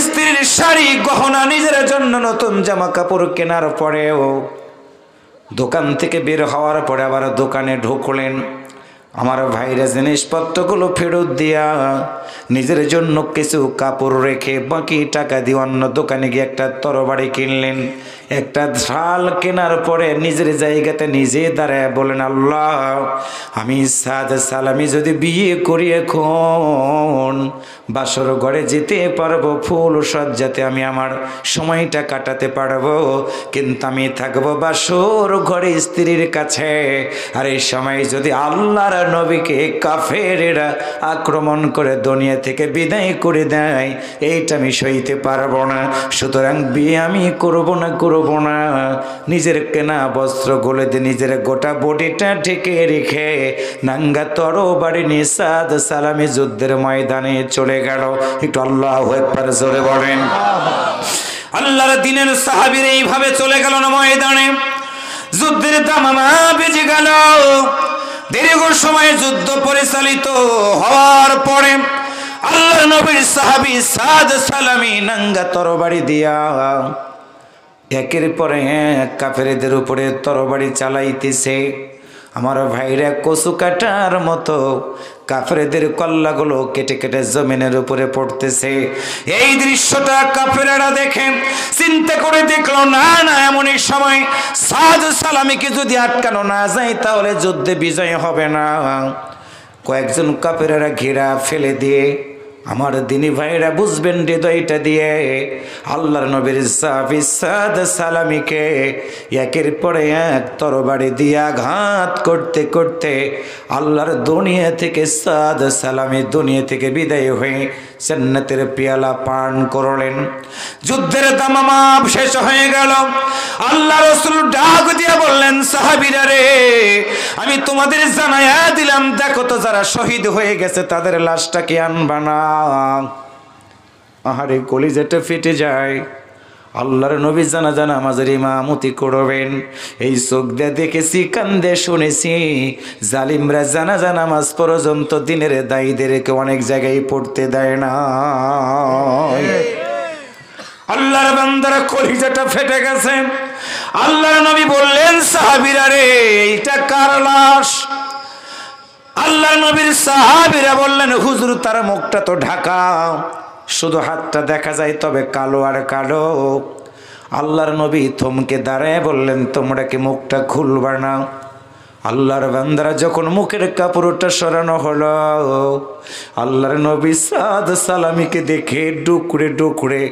স্ত্রীর শাড়ি গহনা, নিজের জন্য নতুন জামা কাপড় কেনার পরেও দোকান থেকে বের হওয়ার পরে আবার দোকানে ঢুকলেন। আমার ভাইরা জিনিসপত্রগুলো ফেরত দিয়া নিজের জন্য কিছু কাপড় রেখে বাকি টাকা দিয়ে অন্য দোকানে গিয়ে একটা তরবারি কিনলেন। একটা ঢাল কেনার পরে নিজের জায়গাতে নিজে দাঁড়ায় বলেন, আল্লাহ আমি সাদ সালামি যদি বিয়ে করি এখন বাসর ঘরে যেতে পারবো, ফুল সজ্জাতে আমি আমার সময়টা কাটাতে পারবো, কিন্তু আমি থাকবো বাসর ঘরে স্ত্রীর কাছে। আর এই সময় যদি আল্লাহর নবীকে কাফেরেরা আক্রমণ করে দুনিয়া থেকে বিদায় করে দেয়, এইটা আমি সইতে পারবো না। সুতরাং বিয়ে আমি করবো না। নিজের কেনা বস্ত্র গলে দিয়ে নিজের গোটা বডিটা ঢেকে রেখে নাঙ্গা তরবারি নিয়ে সাদ সালামি যুদ্ধের ময়দানে চলে গেল। একটু আল্লাহু আকবার জোরে বলেন। আল্লাহর দ্বীনের সাহাবীরা এইভাবে চলে গেল না ময়দানে, যুদ্ধের দামামা বেজে গেল। দীর্ঘ সময় যুদ্ধ পরিচালিত হওয়ার পরে আল্লাহর নবীর সাহাবী সাদ সালামি নাঙ্গা তরবারি দিয়া একের পরে এক কাফেরদের উপরে তরবারি চালাইতেছে। আমার ভাইরা কচু কাটার মতো কাফেরদের কল্লাগুলো কেটে কেটে জমিনের উপরে পড়তেছে। এই দৃশ্যটা কাফেরেরা দেখে চিন্তা করে দেখলো, না এমনই সময় সাদ সালামিকে যদি আটকানো না যায় তাহলে যুদ্ধে বিজয় হবে না। কয়েকজন কাফেরেরা ঘেরা ফেলে দিয়ে, আমার দিনী ভাইরা বুঝবেন হৃদয়টা দিয়ে, আল্লাহর নবীর সাহাবী সাদ সালামিকে একের পরে এক তরবারি দিয়ে আঘাত করতে করতে আল্লাহর দুনিয়া থেকে সাদ সালামি দুনিয়া থেকে বিদায় হয়ে জান্নাতের পেয়ালা পান করলেন। যুদ্ধের দামামা শেষ হয়ে গেল। আল্লাহ রাসূল ডাক দিয়ে বললেন, সাহাবীরা রে, আমি তোমাদের জানাইয়া দিলাম, দেখো তো যারা শহীদ হয়ে গেছে তাদের লাশটাকে আনবা না। আহারে কলিজাটা ফেটে যায়। আল্লাহর নবী জানাজা নামাজের ইমামতি করবেন, এই চোখ দিয়ে দেখেছি, কান দিয়ে শুনেছি, জালিমরা জানাজা নামাজ পর্যন্ত দিনের দায়ীদেরকে অনেক জায়গায় পড়তে দেয় না। আল্লাহর বান্দারা কলিজাটা ফেটে গেছে। আল্লাহর নবী বললেন, সাহাবীরা রে, এইটা কার লাশ? আল্লাহর নবীর সাহাবীরা বললেন, হুজুর তার মুখটা তো ঢাকা, শুধু হাতটা দেখা যায়, তবে কালো আর কালো। আল্লাহর নবী থমকে দাঁড়ায় বললেন, তোমরা কি মুখটা খুলবা না? আল্লাহর বান্দারা যখন মুখের কাপড়টা সরানো হলো, আল্লাহর নবী সাদ সালামিকে দেখে ডুকরে ডুকরে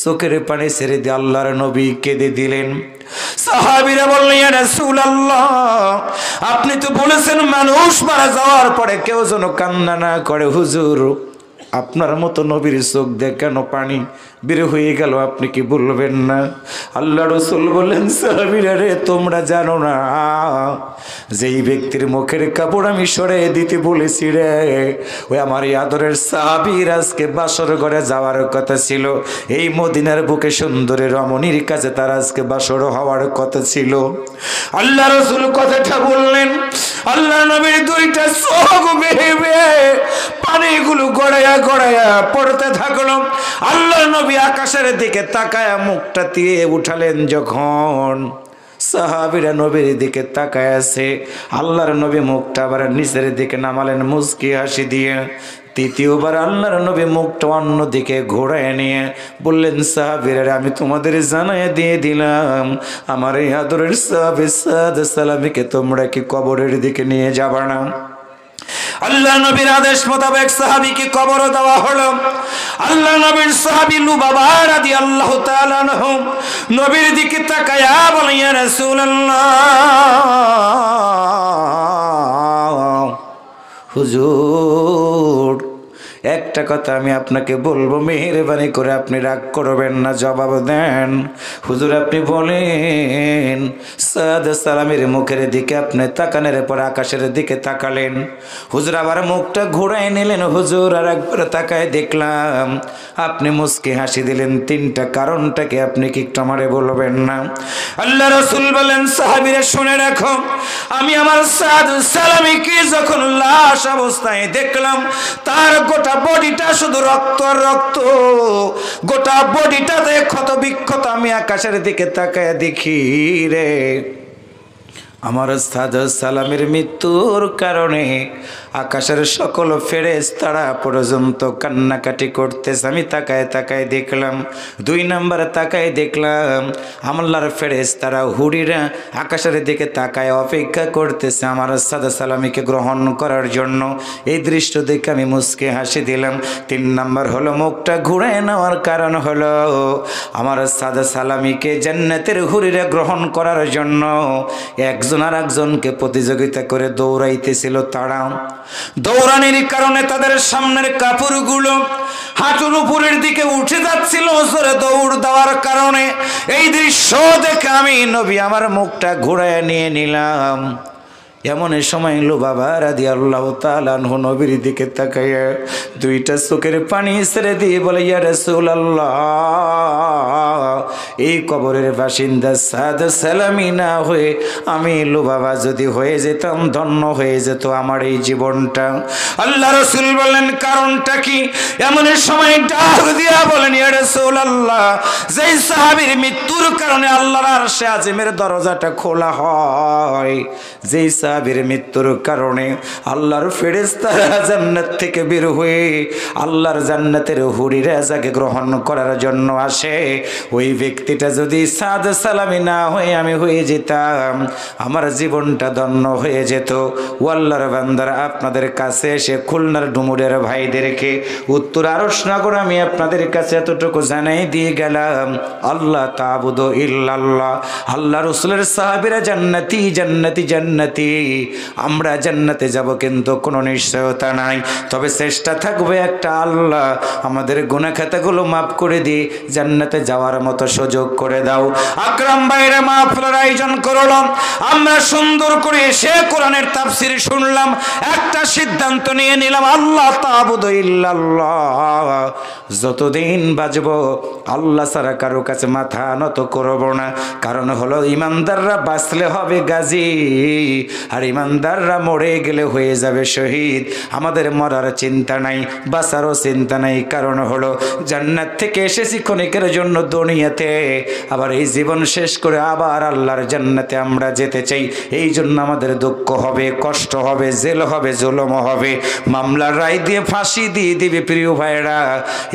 চোখের পানি ছেড়ে দিয়ে আল্লাহর নবী কেঁদে দিলেন। সাহাবীরা বললেন, ইয়া রাসূলুল্লাহ, আপনি তো বলেছেন মানুষ মারা যাওয়ার পরে কেউ যেন কান্না না করে। হুজুর, আপনার মতো নবীর চোখ দিয়ে কেন পানি বের হয়ে গেল, আপনি কি বলবেন না? আল্লাহ রাসূল বললেন, সাহাবীরা রে, তোমরা জানো না, যেই ব্যক্তির মুখের কাপড় আমি সরিয়ে দিতে বলেছি রে, ওই আমার আদরের সাহাবীর আজকে বাসর ঘরে যাওয়ার কথা ছিল। এই মদিনার বুকে সুন্দরী রমণীর কাছে তার আজকে বাসর হওয়ার কথা ছিল। আল্লাহ রাসূল কথাটা বললেন, আল্লাহ নবীর দুইটা চোখ বেয়ে বেয়ে পানিগুলো গড়াইয়া গড়াইয়া পড়তে থাকলো। আল্লাহ নবী আকাশের দিকে তাকায়া মুখটা দিয়ে উঠালেন। যখন সাহাবীরা নবীর দিকে তাকায় আছে, আল্লাহর নবী মুখটা আবার নিচের দিকে নামালেন মুস্কি হাসি দিয়ে। তৃতীয়বার আল্লাহর নবী মুখটা অন্য দিকে ঘোরায় নিয়ে বললেন, সাহাবীরা, আমি তোমাদের জানাইয়া দিয়ে দিলাম, আমার এই আদরের সাহাবী সাদ সালামিকে তোমরা কি কবরের দিকে নিয়ে যাবা না? আল্লাহ নবীর আদেশ মোতাবেক সাহাবীকে কবর দেওয়া হলো। আল্লাহ নবীর সাহাবী লুবাবা রাদিয়াল্লাহু তাআলা আনহু নবীর দিকে তাকায়া বলেন, ইয়া রাসূলুল্লাহ, হুজুর, একটা কথা আমি আপনাকে বলবো, মেহেরবানি করে আপনি রাগ করবেন না, জবাব দেন। হুজুর, আপনি বলেন। সাদ সালামের মুখের দিকে আপনি তাকানোর পর আকাশের দিকে তাকালেন। হুজুর আবার মুখটা ঘুরাই নিলেন। হুজুর আর একবার তাকায় দেখলাম আপনি মুস্কি হাসি দিলেন। তিনটা কারণটাকে আপনি কি একটু আমারে বলবেন না? আল্লাহ রাসূল বলেন, সাহাবীরা শুনে রাখো, আমি আমার সাদ সালামীকে যখন লাশ অবস্থায় দেখলাম, তার গোটা বডিটা শুধু রক্ত আর রক্ত, গোটা বডিটাতে ক্ষত বিক্ষত। আমি আকাশের দিকে তাকায় দেখি রে, আমার সাদত সালামের মৃত্যুর কারণে আকাশের সকল ফেরেশতারা পর্যন্ত কান্নাকাটি করতেছে। আমি তাকায় তাকায় দেখলাম, 2 নম্বর তাকায় দেখলাম আল্লাহর ফেরেশতারা হুরিরা আকাশের দিকে তাকায় অপেক্ষা করতেছে আমার সাদত সালামীকে গ্রহণ করার জন্য। এই দৃশ্য দেখে আমি মুচকে হাসি দিলাম। 3 নম্বর হলো মুখটা ঘুরে নেওয়ার কারণ হলো আমার সাদত সালামীকে জান্নাতের হুরিরা গ্রহণ করার জন্য একজন আর একজনকে প্রতিযোগিতা করে দৌড়াইতেছিল। তারা দৌড়ানির কারণে তাদের সামনের কাপড়গুলো হাঁটুর উপরের দিকে উঠে যাচ্ছিল জোরে দৌড় দেওয়ার কারণে। এই দৃশ্য দেখে আমি নবী আমার মুখটা ঘুরায় নিয়ে নিলাম। এমন সময় লুবাবা রাদিয়াল্লাহু তাআলা আনহু নবীর দিকে তাকাইয়া 2টা চোখের পানি ছেড়ে দিয়ে বলে, ইয়া রাসূলুল্লাহ, এই কবরের বাসিন্দা সাদত সালামী না হয়ে আমি লুবাবা যদি হয়ে যেতাম, ধন্য হয়ে যেত আমার এই জীবনটা। আল্লাহ রাসূল বলেন, কারণটা কি? এমন সময় ডাক দিয়া বলেন, ইয়া রাসূলুল্লাহ, যেই সাহাবীর মৃত্যুর কারণে আল্লাহর আরশে আজিমের দরজাটা খোলা হয়, যেই সাহাবীর মৃত্যুর কারণে আল্লাহর ফেরেশতারা জান্নাত থেকে বের হয়ে আল্লাহর জান্নাতের হুরিরা যাকে গ্রহণ করার জন্য আসে, ওই ব্যক্তিটা যদি সাদত সালামী না হয়ে আমি হয়ে যেতাম, আমার জীবনটা ধন্য হয়ে যেত। ও আল্লাহর বান্দারা, আপনাদের কাছে এসে খুলনার ডুমুরের ভাইদেরকে উত্তর আরশনগর আমি আপনাদের কাছে এতটুকু জানাই দিয়ে গেলাম, আল্লাহ তা'বুদু ইল্লাল্লাহ। আল্লাহ রাসূলের সাহাবীরা জান্নাতি জান্নাতি জান্নাতি, আমরা জান্নাতে যাব কিন্তু কোনো নিশ্চয়তা নাই। তবে চেষ্টা থাকবে একটা, আল্লাহ আমাদের গুনাহ খাতাগুলো মাফ করে দিয়ে জান্নাতে যাওয়ার মতো সুযোগ করে দাও। আকরাম ভাইরা মাহফিলের আয়োজন করলাম, আমরা সুন্দর করে সে কোরআনের তাফসীর শুনলাম, একটা সিদ্ধান্ত নিয়ে নিলাম, আল্লাহ তা'বুদু ইল্লাল্লাহ। যতদিন বাঁচব আল্লাহ ছাড়া কারো কাছে মাথা নত করব না। কারণ হলো ইমানদাররা বাঁচলে হবে গাজী, আর ইমানদাররা মরে গেলে হয়ে যাবে শহীদ। আমাদের মরার চিন্তা নাই, বাঁচারও চিন্তা নাই। কারণ হলো জান্নাত থেকে এসেছি ক্ষণিকের জন্য দুনিয়াতে, আবার এই জীবন শেষ করে আবার আল্লাহর জান্নাতে আমরা যেতে চাই। এই জন্য আমাদের দুঃখ হবে, কষ্ট হবে, জেল হবে, জুলুম হবে, মামলার রায় দিয়ে ফাঁসি দিয়ে দিবে প্রিয় ভাইরা।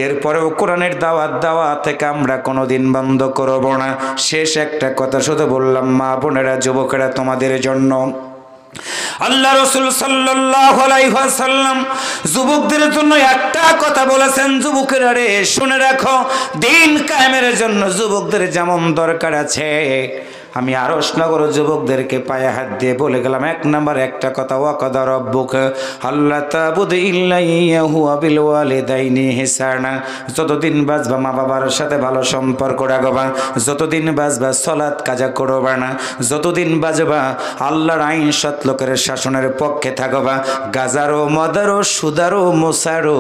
এরপরেও কোরআনের দাওয়াত দেওয়া থেকে আমরা কোনোদিন বন্ধ করব না। শেষ একটা কথা শুধু বললাম, মা বোনেরা, যুবকেরা, তোমাদের জন্য আল্লাহ রাসূল সাল্লাল্লাহু আলাইহি ওয়াসাল্লাম যুবকদের জন্য একটা কথা বলেছেন, যুবকেরা রে শুনে রাখো, দিন কায়েমের জন্য যুবকদের যেমন দরকার আছে, আমি আরশনগর যুবকদেরকে পায়ে হাত দিয়ে বলে গেলাম, 1 নম্বর একটা কথা, ওয়াকাদা রাব্বুকা আল্লা তা'বুদু ইল্লা ইয়াহু ওয়া বিল ওয়ালিদাইনি ইহসানা। যতদিন বাঁচবা মা বাবার সাথে ভালো সম্পর্ক রাখবা, যতদিন বাঁচবা সালাত কাজা করবা না, যতদিন বাঁচবা আল্লাহর আইন সৎ লোকের শাসনের পক্ষে থাকবা, গাজারো মদারো সুদারো মোসারো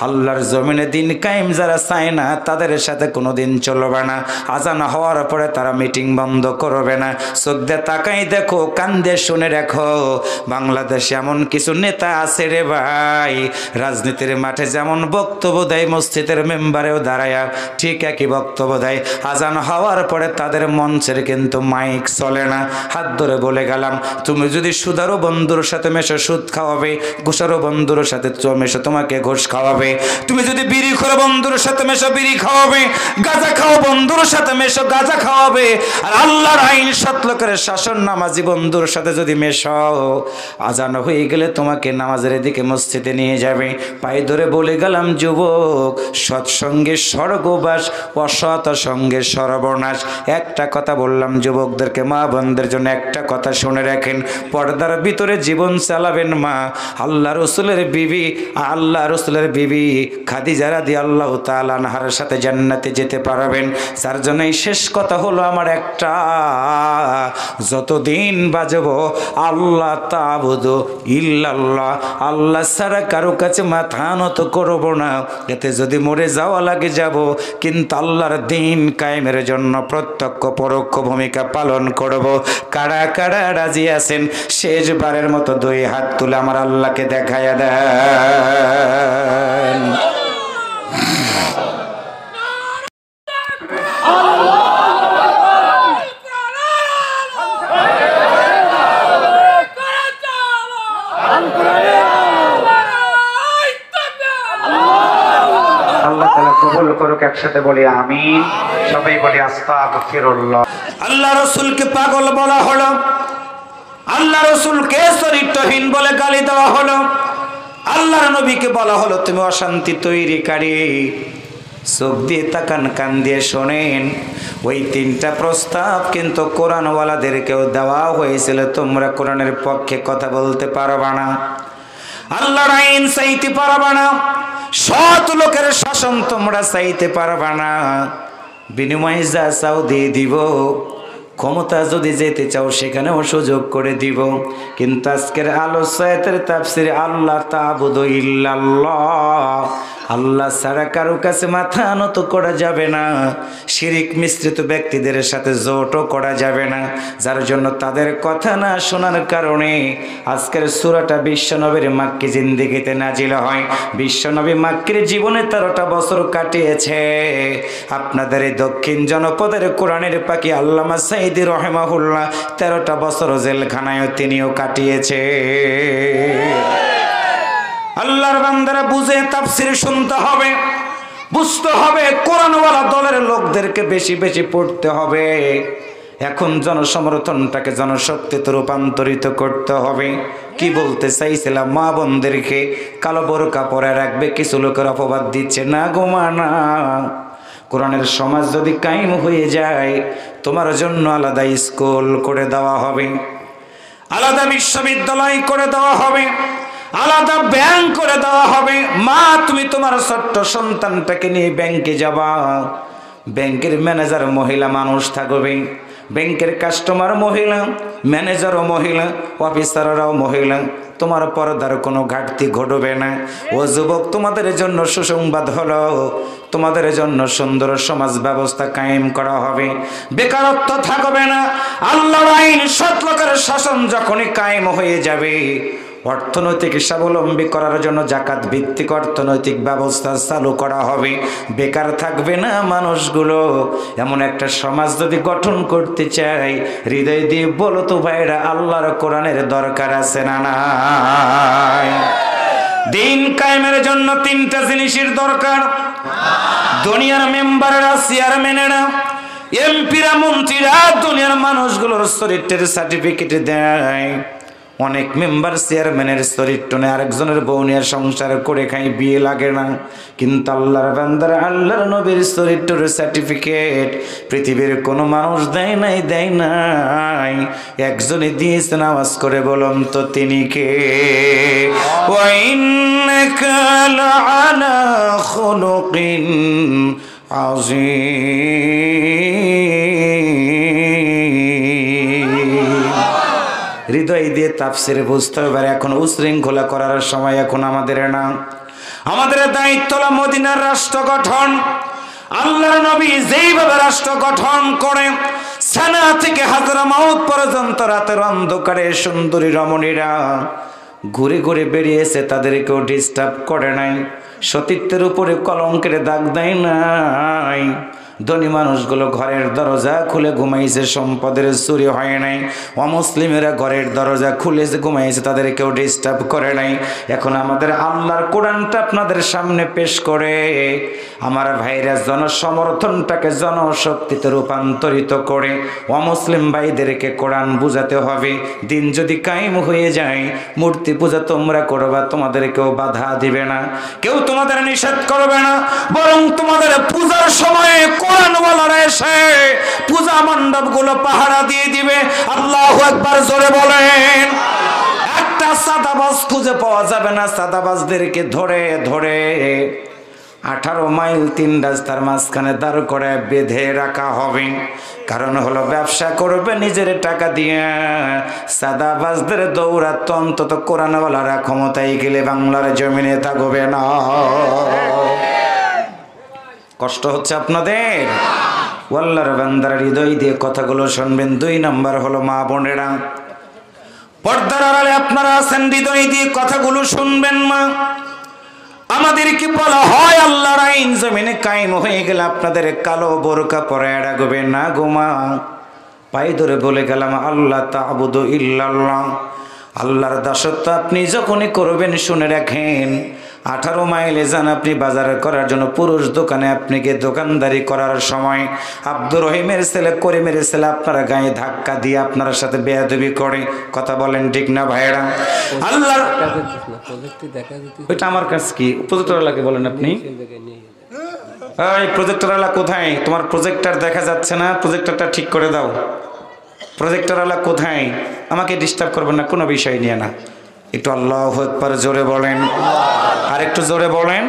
আল্লাহর জমিনে দিন কায়েম যারা চায় না তাদের সাথে কোনোদিন চলবা না। আজান হওয়ার পরে তারা মিটিং বন্ধ করবে না। চোখ দিয়ে তাকাই দেখো, কান দিয়ে শুনে রাখো, বাংলাদেশে এমন কিছু নেতা আছে রে ভাই, রাজনীতির মাঠে যেমন বক্তব্য দেয় মসজিদের মেম্বারেও দাঁড়ায়া ঠিক একই বক্তব্য দেয়, আজান হওয়ার পরে তাদের মঞ্চের কিন্তু মাইক চলে না। হাত ধরে বলে গেলাম, তুমি যদি সুদারো বন্ধুর সাথে মেশো সুদ খাওয়াবে, ঘুষারো বন্ধুর সাথে মেশো তোমাকে ঘুষ খাওয়াবে, তুমি যদি বিড়ি খাও বন্ধুর সাথে মেশো বিড়ি খাওয়াবে, গাঁজা খাও বন্ধুর সাথে মেশো গাঁজা খাওয়াবে, আর আল্লাহর আইন সৎ লোকের শাসন নামাজি বন্ধুর সাথে যদি মেশাও, আজান হয়ে গেলে তোমাকে নামাজের দিকে মসজিদে নিয়ে যাবে। পায়ে ধরে বলে গেলাম, যুবক, সৎসঙ্গে স্বর্গবাস, অসৎ সঙ্গে সর্বনাশ। একটা কথা বললাম যুবকদেরকে, মা বোনদের জন্য একটা কথা শুনে রাখেন, পর্দার ভিতরে জীবন চালাবেন মা। আল্লাহ রসুলের বিবি খাদিজা রাদিয়াল্লাহু তাআলা আনহার সাথে জান্নাতে যেতে পারবেন। যার জন্য শেষ কথা হলো আমার একটা, যতদিন বাজবো আল্লাহ তা'বুদু ইল্লাল্লাহ, আল্লাহ ছাড়া কারো কাছে মাথা নত করব না। এতে যদি মরে যাওয়া লাগে যাব, কিন্তু আল্লাহর দিন কায়েমের জন্য প্রত্যক্ষ পরোক্ষ ভূমিকা পালন করব। কারা কারা রাজি আছেন শেষবারের মতো 2 হাত তুলে আমার আল্লাহকে দেখায়া দেন। একসাথে বলি আমিন। সবাই বলি আস্তাগফিরুল্লাহ। আল্লাহ রসুলকে পাগল বলা হলো, আল্লাহ রসুলকে চরিত্রহীন বলে গালি দেওয়া হলো, আল্লাহর নবীকে বলা হলো তুমি অশান্তি তৈরিকারী। চোখ দিয়ে তাকান, কান দিয়ে শোনেন, ওই তিনটা প্রস্তাব কিন্তু কোরআনওয়ালাদেরকেও দেওয়া হয়েছিল। তোমরা কোরআনের পক্ষে কথা বলতে পারবা না, আল্লাহর আইন চাইতে পারবা না, সৎ লোকের শাসন তোমরা চাইতে পারবা না, বিনিময়ে যা চাও দিয়ে দিব, ক্ষমতা যদি যেতে চাও সেখানেও সুযোগ করে দিব। কিন্তু আজকের আলোচনার তাফসীরে আল্লাহ তা'বুদু ইল্লাল্লাহ, আল্লাহ ছাড়া কারো কাছে মাথা নত করা যাবে না, শিরিক মিশ্রিত ব্যক্তিদের সাথে জোটও করা যাবে না, যার জন্য তাদের কথা না শোনার কারণে আজকের সূরাটা বিশ্বনবীর মাক্কি জিন্দেগিতে নাজিল হয়। বিশ্বনবী মাক্কির জীবনে 13টা বছর কাটিয়েছে। আপনাদের এই দক্ষিণ জনপদের কোরআনের পাখি আল্লামা সাঈদী রাহিমাহুল্লাহ 13টা বছর জেলখানায় তিনিও কাটিয়েছে। আল্লাহর বান্দারা বুঝে তাফসীর শুনতে হবে, বুঝতে হবে, কোরআনওয়ালা দলের লোকদেরকে বেশি বেশি পড়তে হবে। এখন জনসমর্থনটাকে জনশক্তিতে রূপান্তরিত করতে হবে। কি বলতে চাইছিলাম, মা বোনদেরকে কালো বোরকা পরে রাখবে, কিছু লোকের অপবাদ দিচ্ছে, না গোমা না, কোরআনের সমাজ যদি কায়েম হয়ে যায় তোমার জন্য আলাদা স্কুল করে দেওয়া হবে, আলাদা বিশ্ববিদ্যালয় করে দেওয়া হবে, আলাদা ব্যাংক করে দেওয়া হবে। মা তুমি তোমার ছোট্ট সন্তানটাকে নিয়ে ব্যাংকে যাবা, ব্যাংকের ম্যানেজার মহিলা মানুষ থাকবে, ব্যাংকের কাস্টমার মহিলা, ম্যানেজারও মহিলা, অফিসাররাও মহিলা, তোমার পর্দার কোনো ঘাটতি ঘটবে না। ও যুবক, তোমাদের জন্য সুসংবাদ হলো, তোমাদের জন্য সুন্দর সমাজ ব্যবস্থা কায়েম করা হবে, বেকারত্ব থাকবে না। আল্লাহর আইন সৎ লোকের শাসন যখনই কায়েম হয়ে যাবে, অর্থনৈতিক স্বাবলম্বী করার জন্য জাকাত ভিত্তিক অর্থনৈতিক ব্যবস্থা চালু করা হবে, বেকার থাকবে না মানুষগুলো। এমন একটা সমাজ যদি গঠন করতে চাই, হৃদয় দিয়ে বলো তো ভাইরা, আল্লাহর কোরআনের দরকার আছে না নাই? দিন কায়েমের জন্য 3টা জিনিসের দরকার। দুনিয়ার মেম্বাররা, চেয়ারম্যানেরা, এমপিরা, মন্ত্রীরা দুনিয়ার মানুষগুলোর চরিত্রের সার্টিফিকেট দেয়। অনেক মেম্বার চেয়ারম্যানের চরিত্র নেই, আরেকজনের বউ নিয়ে সংসার করে খাই, বিয়ে লাগে না। কিন্তু আল্লাহর বান্দারা, আল্লাহর নবীর চরিত্রের সার্টিফিকেট পৃথিবীর কোনো মানুষ দেয় নাই, দেয় নাই, একজনই দিয়েছেন। আওয়াজ করে বলুন তো তিনি কে? ওয়া ইন্নাকা লাআলা খুলুকিন আযীম। হৃদয় দিয়ে তাফসীর বুঝতে হবে। এখন উশৃঙ্খলা করার সময় এখন আমাদের না, আমাদের দায়িত্ব হলো মদিনার রাষ্ট্র গঠন। আল্লাহর নবী যেইভাবে রাষ্ট্র গঠন করে, সানা থেকে হাজরামাউত পর্যন্ত রাতের অন্ধকারে সুন্দরী রমণীরা ঘুরে ঘুরে বেরিয়েছে, তাদেরকেও ডিস্টার্ব করে নাই, সতীত্বের উপরে কলঙ্কের দাগ দেয় নাই। ধনী মানুষগুলো ঘরের দরজা খুলে ঘুমাইছে, সম্পদের চুরি হয় নাই। অমুসলিমেরা ঘরের দরজা খুলে ঘুমাইছে, তাদের কেউ ডিস্টার্ব করে নাই। এখন আমাদের আল্লাহর কোরআনটা আপনাদের সামনে পেশ করে আমার ভাইরা জনসমর্থনটাকে জনশক্তিতে রূপান্তরিত করে অমুসলিম ভাইদেরকে কোরআন বুঝাতে হবে। দিন যদি কায়েম হয়ে যায়, মূর্তি পূজা তোমরা করবা, তোমাদের কেউ বাধা দিবে না, কেউ তোমাদের নিষেধ করবে না, বরং তোমাদের পূজার সময়ে কোরআনওয়ালারা এসে পূজা মণ্ডপগুলো পাহারা দিয়ে দিবে। আল্লাহু আকবার, জোরে বলেন। একটা সাদাবাজ খুঁজে পাওয়া যাবে না, সাদাবাজদেরকে ধরে ধরে 18 মাইল 3 রাস্তার মাঝখানে দাঁড় করে বেঁধে রাখা হবে। কারণ হলো ব্যবসা করবে নিজের টাকা দিয়ে, সাদাবাজদের দৌড়াত অন্তত কোরআনওয়ালারা ক্ষমতায় গেলে বাংলার জমিনে থাকবে না। কষ্ট হচ্ছে আপনাদের? আল্লাহর বান্দারা হৃদয় দিয়ে কথাগুলো শুনবেন। 2 নাম্বার হলো মা বোনেরা, পর্দার আড়ালে আপনারা আছেন, হৃদয় দিয়ে কথাগুলো শুনবেন। মা, আমাদেরকে বলা হয় আল্লাহর আইন জমিনে কায়েম হয়ে গেলে আপনাদের কালো বোরকা পরে রাখবে না গো মা। পায়ে ধরে বলে গেলাম, আল্লাহ তা'বুদু ইল্লাল্লাহ, আল্লাহর দাসত্ব আপনি যখনই করবেন শুনে রাখেন, 18 মাইলে যান আপনি বাজার করার জন্য, পুরুষ দোকানে আপনি গিয়ে দোকানদারি করার সময় আব্দুর রহিমের ছেলে করিমের ছেলে আপনারা গায়ে ধাক্কা দিয়ে আপনার সাথে বেয়াদবি করে। কথা বলেন ঠিক না ভাইয়েরা? আল্লাহ ওইটা আমার কাছে কি প্রজেক্টর লাগে বলেন আপনি? এই প্রজেক্টরওয়ালা কোথায়? তোমার প্রজেক্টর দেখা যাচ্ছে না, প্রজেক্টরটা ঠিক করে দাও। প্রজেক্টরওয়ালা কোথায়? আমাকে ডিস্টার্ব করবেন না, কোনো বিষয় নিয়ে না। একটু আল্লাহু আকবার জোরে বলেন, আর একটু জোরে বলেন।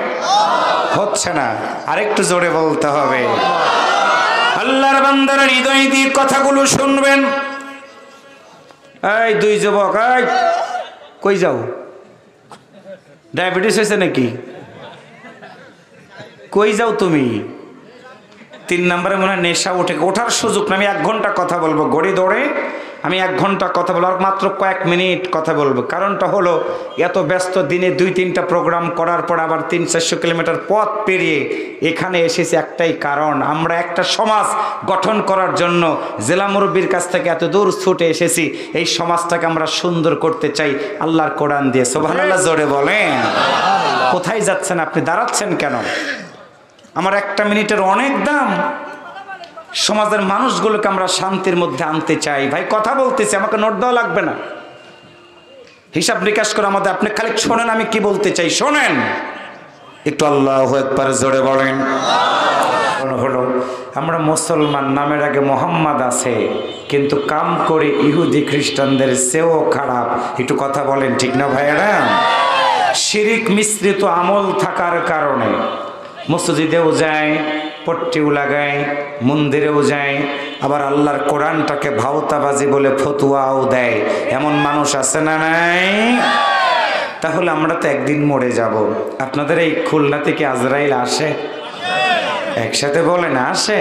হচ্ছে না, আরেকটু জোরে বলতে হবে। আল্লাহর বান্দারা হৃদয় দিয়ে কথাগুলো শুনবেন। এই দুই যুবক, এই কই যাও? ডায়াবেটিস হয়েছে নাকি? কই যাও তুমি? 3 নম্বরে মনে হয় নেশা উঠে, ওঠার সুযোগ না। আমি 1 ঘন্টা কথা বলবো, গড়ি দৌড়ে আমি 1 ঘন্টা কথা বলবো, আর মাত্র কয়েক মিনিট কথা বলবো। কারণটা হলো এত ব্যস্ত দিনে 2-3টা প্রোগ্রাম করার পর আবার 300-400 কিলোমিটার পথ পেরিয়ে এখানে এসেছি একটাই কারণ, আমরা একটা সমাজ গঠন করার জন্য জেলা মুরব্বীর কাছ থেকে এত দূর ছুটে এসেছি। এই সমাজটাকে আমরা সুন্দর করতে চাই আল্লাহর কোরআন দিয়ে। সুবহানাল্লাহ জোরে বলেন। কোথায় যাচ্ছেন আপনি? দাঁড়াচ্ছেন কেন? আমার 1টা মিনিটের অনেক দাম। সমাজের মানুষগুলোকে আমরা শান্তির মধ্যে আনতে চাই। ভাই কথা বলতেছি, আমাকে নোট দেওয়া লাগবে না, হিসাব নিকাশ করে আমাদের। আপনি খালি শোনেন আমি কি বলতে চাই, শোনেন একটু। আল্লাহু আকবার জোরে বলেন। হলো আমরা মুসলমান, নামের আগে মোহাম্মদ আছে, কিন্তু কাম করে ইহুদি খ্রিস্টানদের চেয়েও খারাপ। একটু কথা বলেন ঠিক না ভাইয়েরা? শিরিক মিশ্রিত আমল থাকার কারণে মসজিদেও যায়, পট্টিও লাগায়, মন্দিরেও যায়, আবার আল্লাহর কোরআনটাকে ভাওতাবাজি বলে ফতুয়াও দেয়। এমন মানুষ আছে না নাই? তাহলে আমরা তো একদিন মরে যাব। আপনাদের এই খুলনা থেকে আজরাইল আসে? একসাথে বলে না আসে?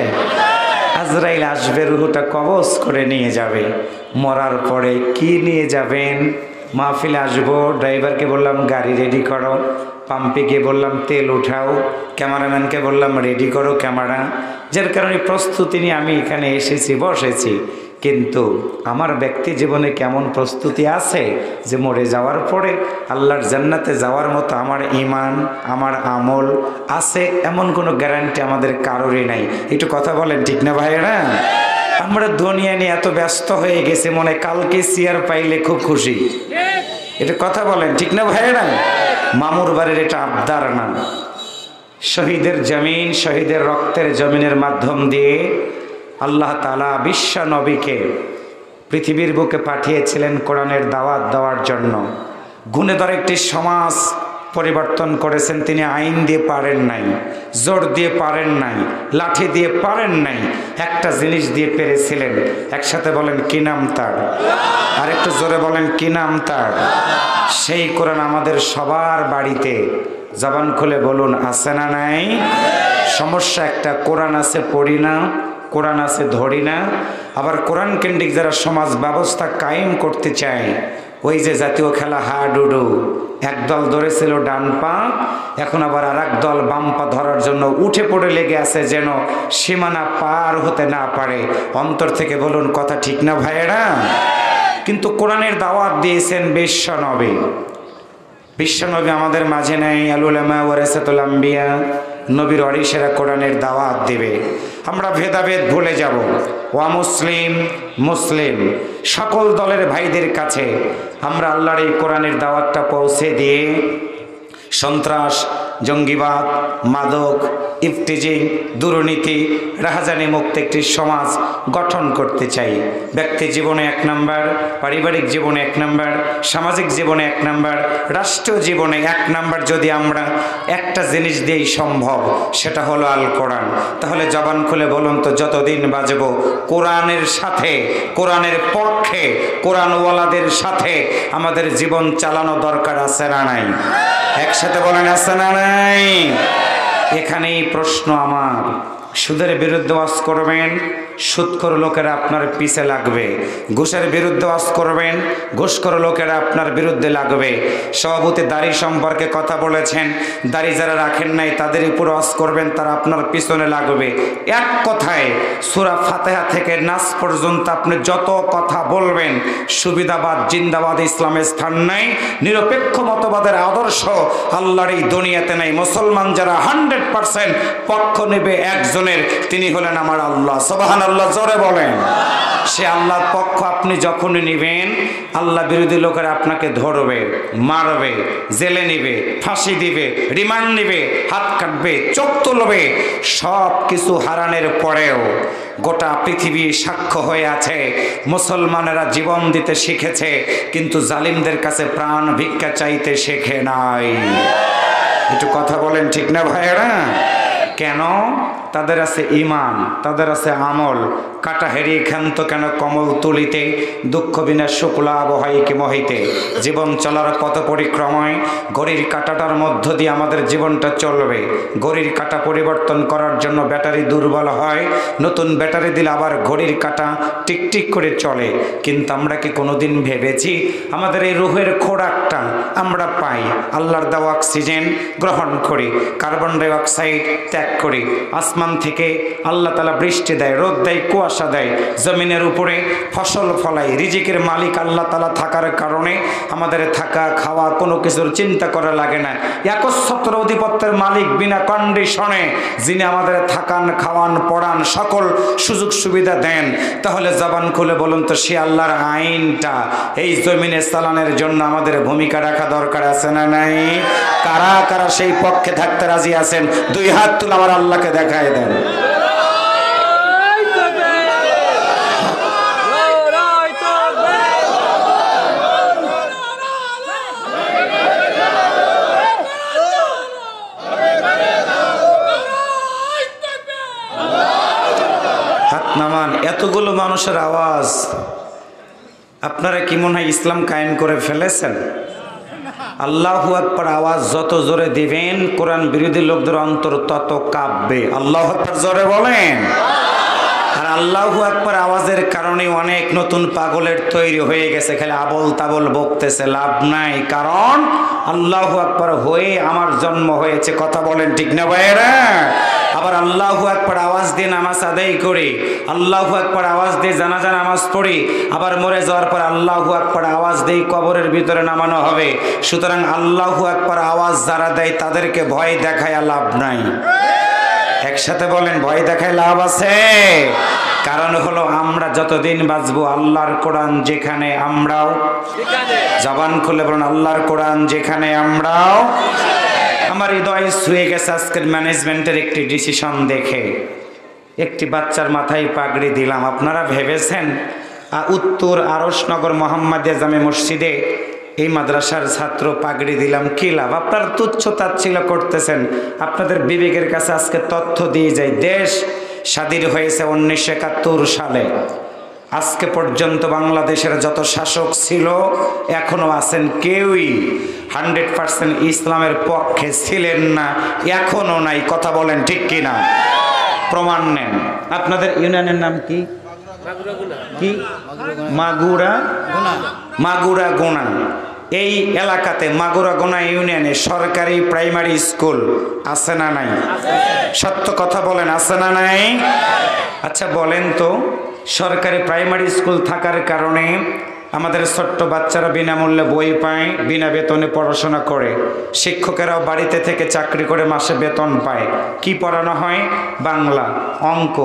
আজরাইল আসবে, রুহুটা কবজ করে নিয়ে যাবে। মরার পরে কি নিয়ে যাবেন? মাহফিলে আসবো, ড্রাইভারকে বললাম গাড়ি রেডি করো, পাম্পে গিয়ে বললাম তেল উঠাও, ক্যামেরাম্যানকে বললাম রেডি করো ক্যামেরা। যার কারণে প্রস্তুতি নিয়ে আমি এখানে এসেছি, বসেছি। কিন্তু আমার ব্যক্তি জীবনে কেমন প্রস্তুতি আছে যে মরে যাওয়ার পরে আল্লাহর জান্নাতে যাওয়ার মতো আমার ঈমান, আমার আমল আছে, এমন কোনো গ্যারান্টি আমাদের কারোরই নাই। একটু কথা বলেন ঠিক না ভাইয়েরা? আমরা দুনিয়া নিয়ে এত ব্যস্ত হয়ে গেছি, মনে কালকে চেয়ার পাইলে খুব খুশি। এটা কথা বলেন ঠিক না ভাইয়েরা? মামুর বাড়ির এটা আবদার না। শহীদের জমিন, শহীদের রক্তের জমিনের মাধ্যম দিয়ে আল্লাহ তাআলা বিশ্ব নবীকে পৃথিবীর বুকে পাঠিয়েছিলেন কোরআনের দাওয়াত দেওয়ার জন্য। গুণেধর একটি সমাজ পরিবর্তন করেছেন তিনি। আইন দিয়ে পারেন নাই, জোর দিয়ে পারেন নাই, লাঠি দিয়ে পারেন নাই, একটা জিনিস দিয়ে পেরেছিলেন। একসাথে বলেন কি নাম তার? আর একটু জোরে বলেন কি নাম তার? সেই কোরআন আমাদের সবার বাড়িতে, জবান খুলে বলুন আছে না নাই? সমস্যা একটা, কোরআন আছে পড়ি না, কোরআন আছে ধরি না। আবার কোরআন কেন্দ্রিক যারা সমাজ ব্যবস্থা কায়েম করতে চায়, ওই যে জাতীয় খেলা হাডুডু, একদল ধরেছিল ডান পা, এখন আবার আর এক দল বাম পা ধরার জন্য উঠে পড়ে লেগে আছে, যেন সীমানা পার হতে না পারে। অন্তর থেকে বলুন কথা ঠিক না ভাইয়েরা? কিন্তু কোরআনের দাওয়াত দিয়েছেন বিশ্বনবী। বিশ্বনবী আমাদের মাঝে নাই। আল উলামা ওয়ারাসাতুল আম্বিয়া, নবীর ওয়ারিসেরা কোরআনের দাওয়াত দিবে। আমরা ভেদাভেদ ভুলে যাব। ওয়া মুসলিম, মুসলিম সকল দলের ভাইদের কাছে আমরা আল্লাহর এই কোরআনের দাওয়াতটা পৌঁছে দিয়ে সন্ত্রাস, জঙ্গিবাদ, মাদক, ইফটিজিং, দুর্নীতি, রাহাজানি মুক্ত একটি সমাজ গঠন করতে চাই। ব্যক্তি জীবনে 1 নাম্বার, পারিবারিক জীবনে 1 নাম্বার, সামাজিক জীবনে 1 নাম্বার, রাষ্ট্রীয় জীবনে 1 নাম্বার। যদি আমরা একটা জিনিস দিয়েই সম্ভব, সেটা হলো আল কোরআন। তাহলে জবান খুলে বলুন তো, যতদিন বাঁচব কোরআনের সাথে, কোরআনের পক্ষে, কোরআনওয়ালাদের সাথে আমাদের জীবন চালানো দরকার আছে না নাই? একসাথে বলেন আছে না নাই? এখানেই প্রশ্ন আমার, সুদের বিরুদ্ধে ওয়াজ করবেন, সুদখোর লোকেরা আপনার পিছে লাগবে। ঘুষের বিরুদ্ধে ওয়াজ করবেন, ঘুষখোর লোকেরা আপনার বিরুদ্ধে লাগবে। সভাপতি দাড়ি সম্পর্কে কথা বলেছেন, দাড়ি যারা রাখেন নাই তাদের উপর ওয়াজ করবেন, তারা আপনার পিছনে লাগবে। এক কথায় সূরা ফাতিহা থেকে নাস পর্যন্ত আপনি যত কথা বলবেন, সুবিধাবাদ জিন্দাবাদ ইসলামের স্থান নাই, নিরপেক্ষ মতবাদের আদর্শ আল্লাহর এই দুনিয়াতে নাই। মুসলমান যারা 100% পক্ষ নেবে একজনের, তিনি হলেন আমার আল্লাহ। সুবহানাল্লাহ, জোরে বলেন। সে আল্লাহর পক্ষ আপনি যখনই নেবেন, আল্লাহ বিরোধী লোকেরা আপনাকে ধরবে, মারবে, জেলে নিবে, ফাঁসি দিবে, রিমান্ড নিবে, হাত কাটবে, চোখ তুলবে। সব কিছু হারানোর পরেও গোটা পৃথিবী সাক্ষ্য হয়ে আছে, মুসলমানেরা জীবন দিতে শিখেছে, কিন্তু জালিমদের কাছে প্রাণ ভিক্ষা চাইতে শেখে নাই। একটু কথা বলেন, ঠিক না ভাইয়েরা? কেন? তাদের আছে ঈমান, তাদের আছে আমল। কাটা হেরিয়ে ক্ষান্ত কেন কমল তুলিতে, দুঃখ বিনা শুক্লাভ হয় কি মহিতে। জীবন চলার পথ পরিক্রমায় ঘড়ির কাঁটাটার মধ্য দিয়ে আমাদের জীবনটা চলবে। ঘড়ির কাঁটা পরিবর্তন করার জন্য ব্যাটারি দুর্বল হয়, নতুন ব্যাটারি দিলে আবার ঘড়ির কাঁটা টিকটিক করে চলে। কিন্তু আমরা কি কোনোদিন ভেবেছি আমাদের এই রুহের খোরাকটা আমরা পাই, আল্লাহর দেওয়া অক্সিজেন গ্রহণ করি, কার্বন ডাই অক্সাইড ত্যাগ করি, আসমান থেকে আল্লাহ তাআলা বৃষ্টি দেয়, রোদ দেয়, কুয়াশা দেয়, জমিনের উপরে ফসল ফলায়। রিজিকের মালিক আল্লাহ তাআলা থাকার কারণে আমাদের থাকা খাওয়া কোনো কিছুর চিন্তা করা লাগে না। একচ্ছত্র অধিপত্যের মালিক বিনা কন্ডিশনে যিনি আমাদের থাকান, খাওয়ান, পড়ান, সকল সুযোগ সুবিধা দেন, তাহলে জবান খুলে বলুন তো সে আল্লাহর আইনটা এই জমিনে চালানোর জন্য আমাদের ভূমিকা রাখা দরকার আছে না নাই? কারা কারা সেই পক্ষে থাকতে রাজি আছেন? দুই হাত তুলে আমার আল্লাহকে দেখায় দেন। হাত নামান। এতগুলো মানুষের আওয়াজ, আপনারা কি মনে হয় ইসলাম কায়েম করে ফেলেছেন? আল্লাহু আকবার আওয়াজ যত জোরে দিবেন, কোরআন বিরোধী লোকদের অন্তর তত কাঁপবে। আল্লাহু আকবার জোরে বলেন। আর আল্লাহু আকবার আওয়াজের কারণে অনেক নতুন পাগলের তৈরি হয়ে গেছে, খালি আবল তাবল বকতেছে, লাভ নাই। কারণ আল্লাহু আকবার হয়ে আমার জন্ম হয়েছে। কথা বলেন, ঠিক না ভাইয়েরা? আবার আল্লাহু আকবার আওয়াজ দিয়ে নামাজ আদায় করি, আল্লাহু আকবার আওয়াজ দিয়ে জানাজা নামাজ পড়ি, আবার মরে যাওয়ার পর আল্লাহু আকবার আওয়াজ দিয়ে কবরের ভিতরে নামানো হবে। সুতরাং আল্লাহু আকবার আওয়াজ যারা দেয় তাদেরকে ভয় দেখায় লাভ নাই। একসাথে বলেন, ভয় দেখায় লাভ আছে? কারণ হলো আমরা যতদিন বাঁচবো আল্লাহর কোরআন যেখানে আমরাও, জবান খুলে বলেন আল্লাহর কোরআন যেখানে আমরাও। আমার হৃদয় ছুঁয়ে গেছে আজকের ম্যানেজমেন্টের একটি ডিসিশন দেখে। একটি বাচ্চার মাথায় পাগড়ি দিলাম। আপনারা ভেবেছেন উত্তর আরশনগর মোহাম্মদিয়া জামে মসজিদে এই মাদ্রাসার ছাত্র পাগড়ি দিলাম, কি লাভ? আপনারা তুচ্ছ তাচ্ছিল্য করতেছেন। আপনাদের বিবেকের কাছে আজকে তথ্য দিয়ে যাই, দেশ স্বাধীন হয়েছে 1971 সালে। আজকে পর্যন্ত বাংলাদেশের যত শাসক ছিল এখনো আছেন, কেউই 100% ইসলামের পক্ষে ছিলেন না, এখনো নাই। কথা বলেন, ঠিক কিনা? প্রমাণ নেন। আপনাদের ইউনিয়নের নাম কি? কি? মাগুরা গোনা। এই এলাকাতে মাগুরা গোনা ইউনিয়নে সরকারি প্রাইমারি স্কুল আছে না নাই? সত্য কথা বলেন, আছে না নাই? আচ্ছা বলেন তো, সরকারি প্রাইমারি স্কুল থাকার কারণে আমাদের ছোট্ট বাচ্চারা বিনামূল্যে বই পায়, বিনা বেতনে পড়াশোনা করে। শিক্ষকেরাও বাড়িতে থেকে চাকরি করে মাসে বেতন পায়। কি পড়ানো হয়? বাংলা, অঙ্ক,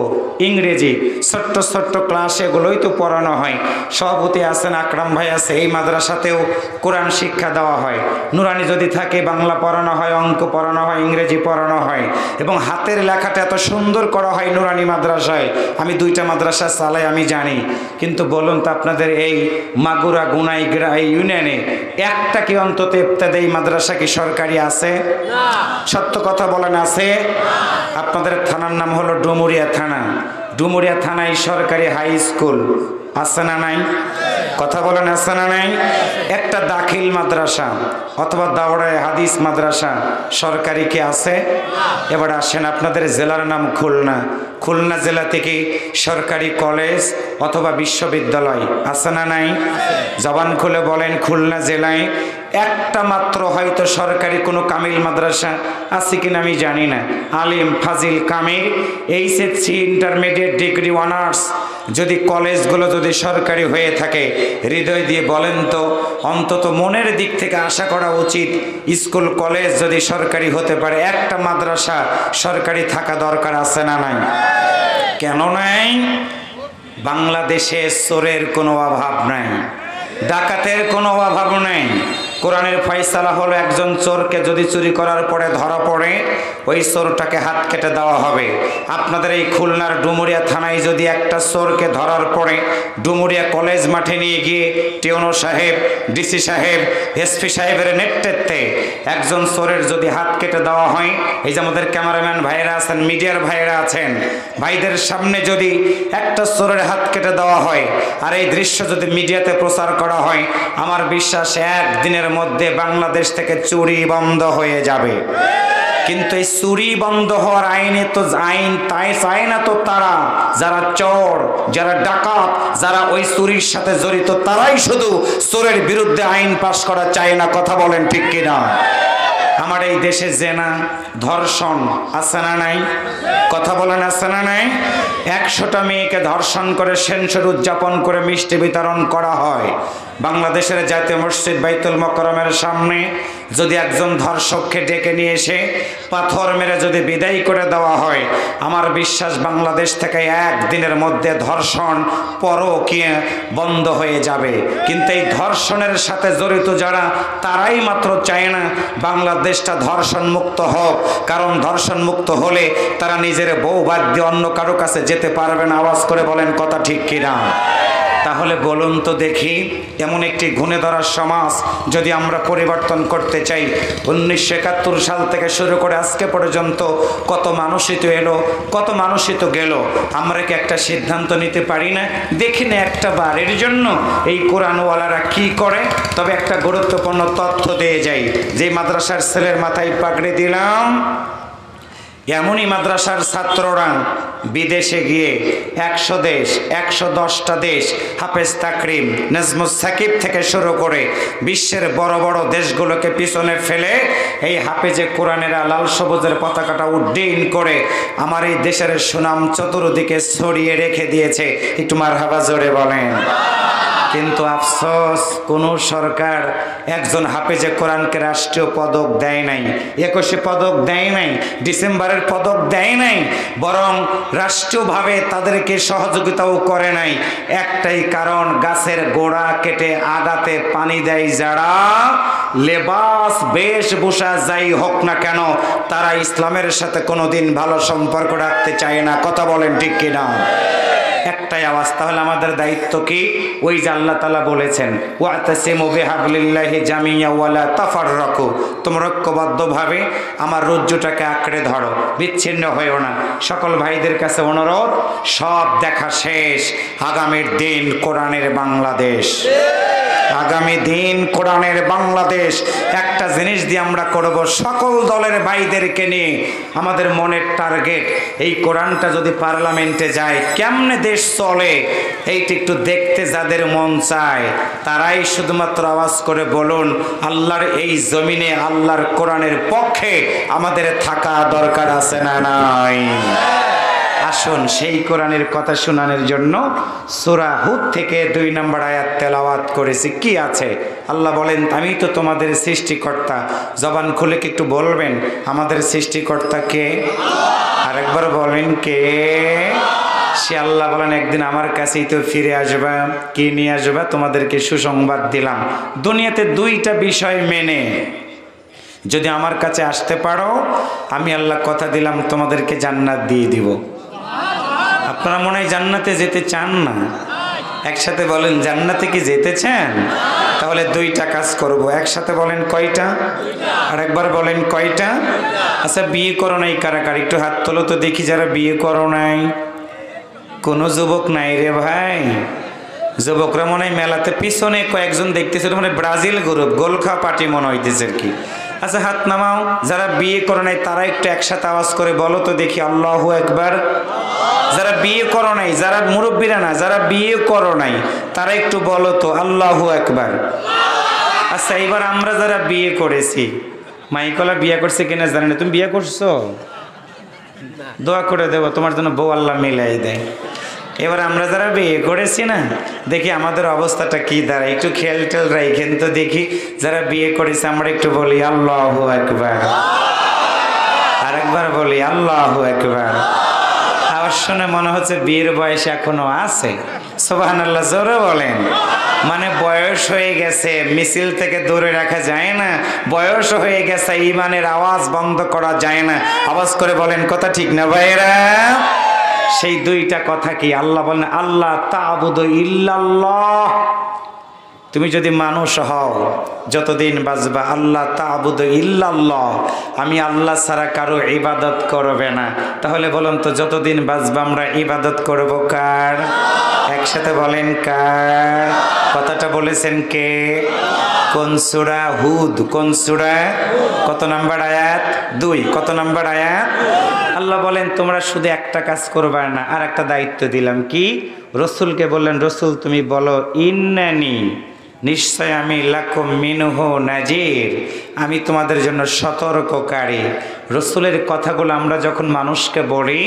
ইংরেজি, ছোট্ট ছোট্ট ক্লাস, এগুলোই তো পড়ানো হয়। সভাপতি আছেন, আকরাম ভাই আছে, এই মাদ্রাসাতেও কোরআন শিক্ষা দেওয়া হয়। নুরানি যদি থাকে বাংলা পড়ানো হয়, অঙ্ক পড়ানো হয়, ইংরেজি পড়ানো হয়, এবং হাতের লেখাটা এত সুন্দর করা হয় নুরানি মাদ্রাসায়। আমি 2টা মাদ্রাসা চালাই, আমি জানি। কিন্তু বলুন তো আপনাদের এই মাগুরা গুনাইগ্রা এই ইউনিয়নে একটা কি অন্তত ইবতেদায়ী মাদ্রাসা কি সরকারি আছে? সত্য কথা বলেন, আছে? আপনাদের থানার নাম হলো ডুমুরিয়া থানা। ডুমুরিয়া থানায় সরকারি হাই স্কুল আছে না নাই? কথা বলেন আছে না নাই? একটা দাখিল মাদ্রাসা অথবা দাওরায়ে হাদিস মাদ্রাসা সরকারি কি আছে? এবার আসেন, আপনাদের জেলার নাম খুলনা, খুলনা জেলা থেকে সরকারি কলেজ অথবা বিশ্ববিদ্যালয় আছে না নাই? জবান খুলে বলেন, খুলনা জেলায় একটা মাত্র হয়তো সরকারি কোনো কামিল মাদ্রাসা আছে কিনা আমি জানি না। আলিম ফাজিল কামিল এইচএসসি ইন্টারমিডিয়েট ডিগ্রি অনার্স যদি কলেজগুলো যদি সরকারি হয়ে থাকে, হৃদয় দিয়ে বলেন তো, অন্তত মনের দিক থেকে আশা করা উচিত স্কুল কলেজ যদি সরকারি হতে পারে, একটা মাদ্রাসা সরকারি থাকা দরকার আছে না নাই? কেন নাই? বাংলাদেশে চোরের কোনো অভাব নাই, ডাকাতের কোনো অভাব নাই। কোরআনের ফয়সালা হলো একজন চোরকে যদি চুরি করার পরে ধরা পড়ে, ওই চোরটাকে হাত কেটে দেওয়া হবে। আপনাদের এই খুলনার ডুমুরিয়া থানায় যদি একটা চোরকে ধরার পরে ডুমুরিয়া কলেজ মাঠে নিয়ে গিয়ে টিওনো সাহেব, ডিসি সাহেব, এসপি সাহেবের নেতৃত্বে একজন চোরের যদি হাত কেটে দেওয়া হয়, এই যে আমাদের ক্যামেরাম্যান ভাইরা আছেন, মিডিয়ার ভাইরা আছেন, ভাইদের সামনে যদি একটা চোরের হাত কেটে দেওয়া হয় আর এই দৃশ্য যদি মিডিয়াতে প্রচার করা হয়, আমার বিশ্বাস একদিনের মধ্যে বাংলাদেশ থেকে চুরি বন্ধ হয়ে যাবে। কিন্তু এই চুরি বন্ধ হওয়ার আইনে তো আইন তাই চায় না তো তারা, যারা চোর, যারা ডাকাত, যারা ওই চুরির সাথে জড়িত, তারাই শুধু চোরের বিরুদ্ধে আইন পাশ করা চায় না। কথা বলেন ঠিক কিনা? আমার এই দেশে জেনা, ধর্ষণ আছে না নাই? কথা বলেন আছে না নাই? 100টা মেয়েকে ধর্ষণ করে সেন্সর উদযাপন করে মিষ্টি বিতরণ করা হয়। বাংলাদেশের জাতীয় মসজিদ বাইতুল মোকাররমের সামনে যদি একজন ধর্ষককে ডেকে নিয়ে এসে পাথর মেরে যদি বিদায় করে দেওয়া হয়, আমার বিশ্বাস বাংলাদেশ থেকে একদিনের মধ্যে ধর্ষণ পরকীয়া বন্ধ হয়ে যাবে। কিন্তু এই ধর্ষণের সাথে জড়িত যারা, তারাই মাত্র চায় না বাংলাদেশটা ধর্ষণ মুক্ত হোক, কারণ ধর্ষণ মুক্ত হলে তারা নিজের বউ বাদ দিয়ে অন্য কারো কাছে যেতে পারবে না। আওয়াজ করে বলেন কথা ঠিক কিনা? তাহলে বলুন তো দেখি, এমন একটি ঘুণে ধরা সমাজ যদি আমরা পরিবর্তন করতে চাই, 1971 সাল থেকে শুরু করে আজকে পর্যন্ত কত মানুষই তো এলো, কত মানুষই তো গেল, আমরা কি একটা সিদ্ধান্ত নিতে পারি না? দেখি না একটা বারের জন্য এই কোরআনওয়ালারা কি করে? তবে একটা গুরুত্বপূর্ণ তথ্য দিয়ে যাই, যে মাদ্রাসার ছেলের মাথায় পাগড়ি দিলাম, এমনই মাদ্রাসার ছাত্ররা বিদেশে গিয়ে 100 দেশ, 110টা দেশ, হাফেজ তাকরিম, নাজমুস সাকিব থেকে শুরু করে বিশ্বের বড় বড় দেশগুলোকে পিছনে ফেলে এই হাফেজে কোরআনের লাল সবুজের পতাকাটা উড্ডীন করে আমার এই দেশের সুনাম চতুর্দিকে ছড়িয়ে রেখে দিয়েছে। একটু মারহাবা জোরে বলেন। কিন্তু আফসোস, কোন সরকার একজন হাফেজে কোরআনকে রাষ্ট্রীয় পদক দেয় নাই, 21শে পদক দেয় নাই, ডিসেম্বরের পদক দেয় নাই, বরং রাষ্ট্রীয়ভাবে তাদেরকে সহযোগিতাও করে নাই। একটাই কারণ, গাছের গোড়া কেটে আগাতে পানি দেয় যারা, লেবাস বেশভূষা যাই হোক না কেন, তারা ইসলামের সাথে কোনোদিন ভালো সম্পর্ক রাখতে চায় না। কথা বলেন ঠিক কিনা? একটাই আওয়াজ। তাহলে আমাদের দায়িত্ব কি? ওই যে আল্লাহ তাআলা বলেছেন, ওয়াতাসিমু বিহাবলিল্লাহি জামিয়া ওয়ালা তাফাররাকু, তোমরা ঐক্যবদ্ধভাবে আমার রজ্জুটাকে আঁকড়ে ধরো, বিচ্ছিন্ন হয়েও না। সকল ভাইদের কাছে অনুরোধ, সব দেখা শেষ, আগামীর দিন কোরআনের বাংলাদেশ, আগামী দিন কোরআনের বাংলাদেশ। একটা জিনিস দিয়ে আমরা করব, সকল দলের ভাইদেরকে নিয়ে আমাদের মনের টার্গেট, এই কোরআনটা যদি পার্লামেন্টে যায় কেমনে দেশ চলে এইটা একটু দেখতে যাদের মন চায়, তারাই শুধুমাত্র আওয়াজ করে বলুন, আল্লাহর এই জমিনে আল্লাহর কোরআনের পক্ষে আমাদের থাকা দরকার আছে না নাই? আসুন সেই কোরআনের কথা শোনানোর জন্য সূরা হুদ থেকে 2 নম্বর আয়াত তেলাওয়াত করেছি। কি আছে? আল্লাহ বলেন, আমি তো তোমাদের সৃষ্টিকর্তা। জবান খুলে কি একটু বলবেন আমাদের সৃষ্টিকর্তা কে? আরেকবার বলেন কে? সে আল্লাহ বলেন, একদিন আমার কাছেই তো ফিরে আসবা। কি নিয়ে আসবা? তোমাদেরকে সুসংবাদ দিলাম। দুনিয়াতে 2টা বিষয় মেনে যদি আমার কাছে আসতে পারো, আমি আল্লাহ কথা দিলাম তোমাদেরকে জান্নাত দিয়ে দিব। আপনারা মনে হয় জান্নাতে যেতে চান না? একসাথে বলেন, জান্নাতে কি যেতে চান? তাহলে 2টা কাজ করব। একসাথে বলেন কয়টা? আরেকবার বলেন কয়টা? আচ্ছা, বিয়ে করো নাই কারা কারা? একটু হাত তোলো তো দেখি যারা বিয়ে করো নাই। কোনো যুবক নাই রে ভাই। যুবকরা মনে হয় মেলাতে পিছনে কয়েকজন দেখতেছে, মানে ব্রাজিল গ্রুপ গোলখা পার্টি মনে হইতেছে আর কি। আচ্ছা হাত নামাও, যারা বিয়ে করে নাই তারা একটু একসাথে আওয়াজ করে বলো তো দেখি আল্লাহু আকবার। যারা বিয়ে করো নাই, যারা মুরব্বীরা না, যারা বিয়ে করো নাই তারা একটু বলো তো আল্লাহু আকবার। আচ্ছা এবার আমরা যারা বিয়ে করেছি, মাইকলা বিয়ে করছে কিনা জানি না, তুমি বিয়ে করছো? দোয়া করে দেবো তোমার জন্য বউ আল্লাহ মিলাই দেয়। এবার আমরা যারা বিয়ে করেছি না, দেখি আমাদের অবস্থাটা কি দাঁড়ায়, একটু খেয়াল টেল রাখেন তো দেখি। যারা বিয়ে করেছে আমরা একটু বলি আল্লাহু আকবার, আরেকবার বলি আল্লাহু আকবার। আবার শুনে মনে হচ্ছে বিয়ের বয়স এখনো আছে, সুবহানাল্লাহ জোরে বলেন। মানে বয়স হয়ে গেছে, মিছিল থেকে দূরে রাখা যায় না, বয়স হয়ে গেছে, ইমানের আওয়াজ বন্ধ করা যায় না। আওয়াজ করে বলেন কথা ঠিক না ভাইরা? সেই দুইটা কথা কি? আল্লাহ বলেন আল্লাহ তা'বুদু ইল্লাল্লাহ। তুমি যদি মানুষ হও যতদিন বাঁচবা, আল্লাহ তা'বুদু ইল্লাল্লাহ, আমি আল্লাহ ছাড়া কারো ইবাদত করবে না। তাহলে বলুন তো যতদিন বাঁচবা আমরা ইবাদত করব কার? একসাথে বলেন কার? কথাটা বলেছেন কে? কোন সূরা? হুদ। কোন সূরা? কত নাম্বার আয়াত? 2। কত নাম্বার আয়াত? আল্লাহ বলেন তোমরা শুধু একটা কাজ করবে না, আর একটা দায়িত্ব দিলাম। কি? রসুলকে বললেন রসুল তুমি বলো ইন্নানি, নিশ্চয় আমি লাকুম মিনহু নাজির, আমি তোমাদের জন্য সতর্ককারী। রসুলের কথাগুলো আমরা যখন মানুষকে বলি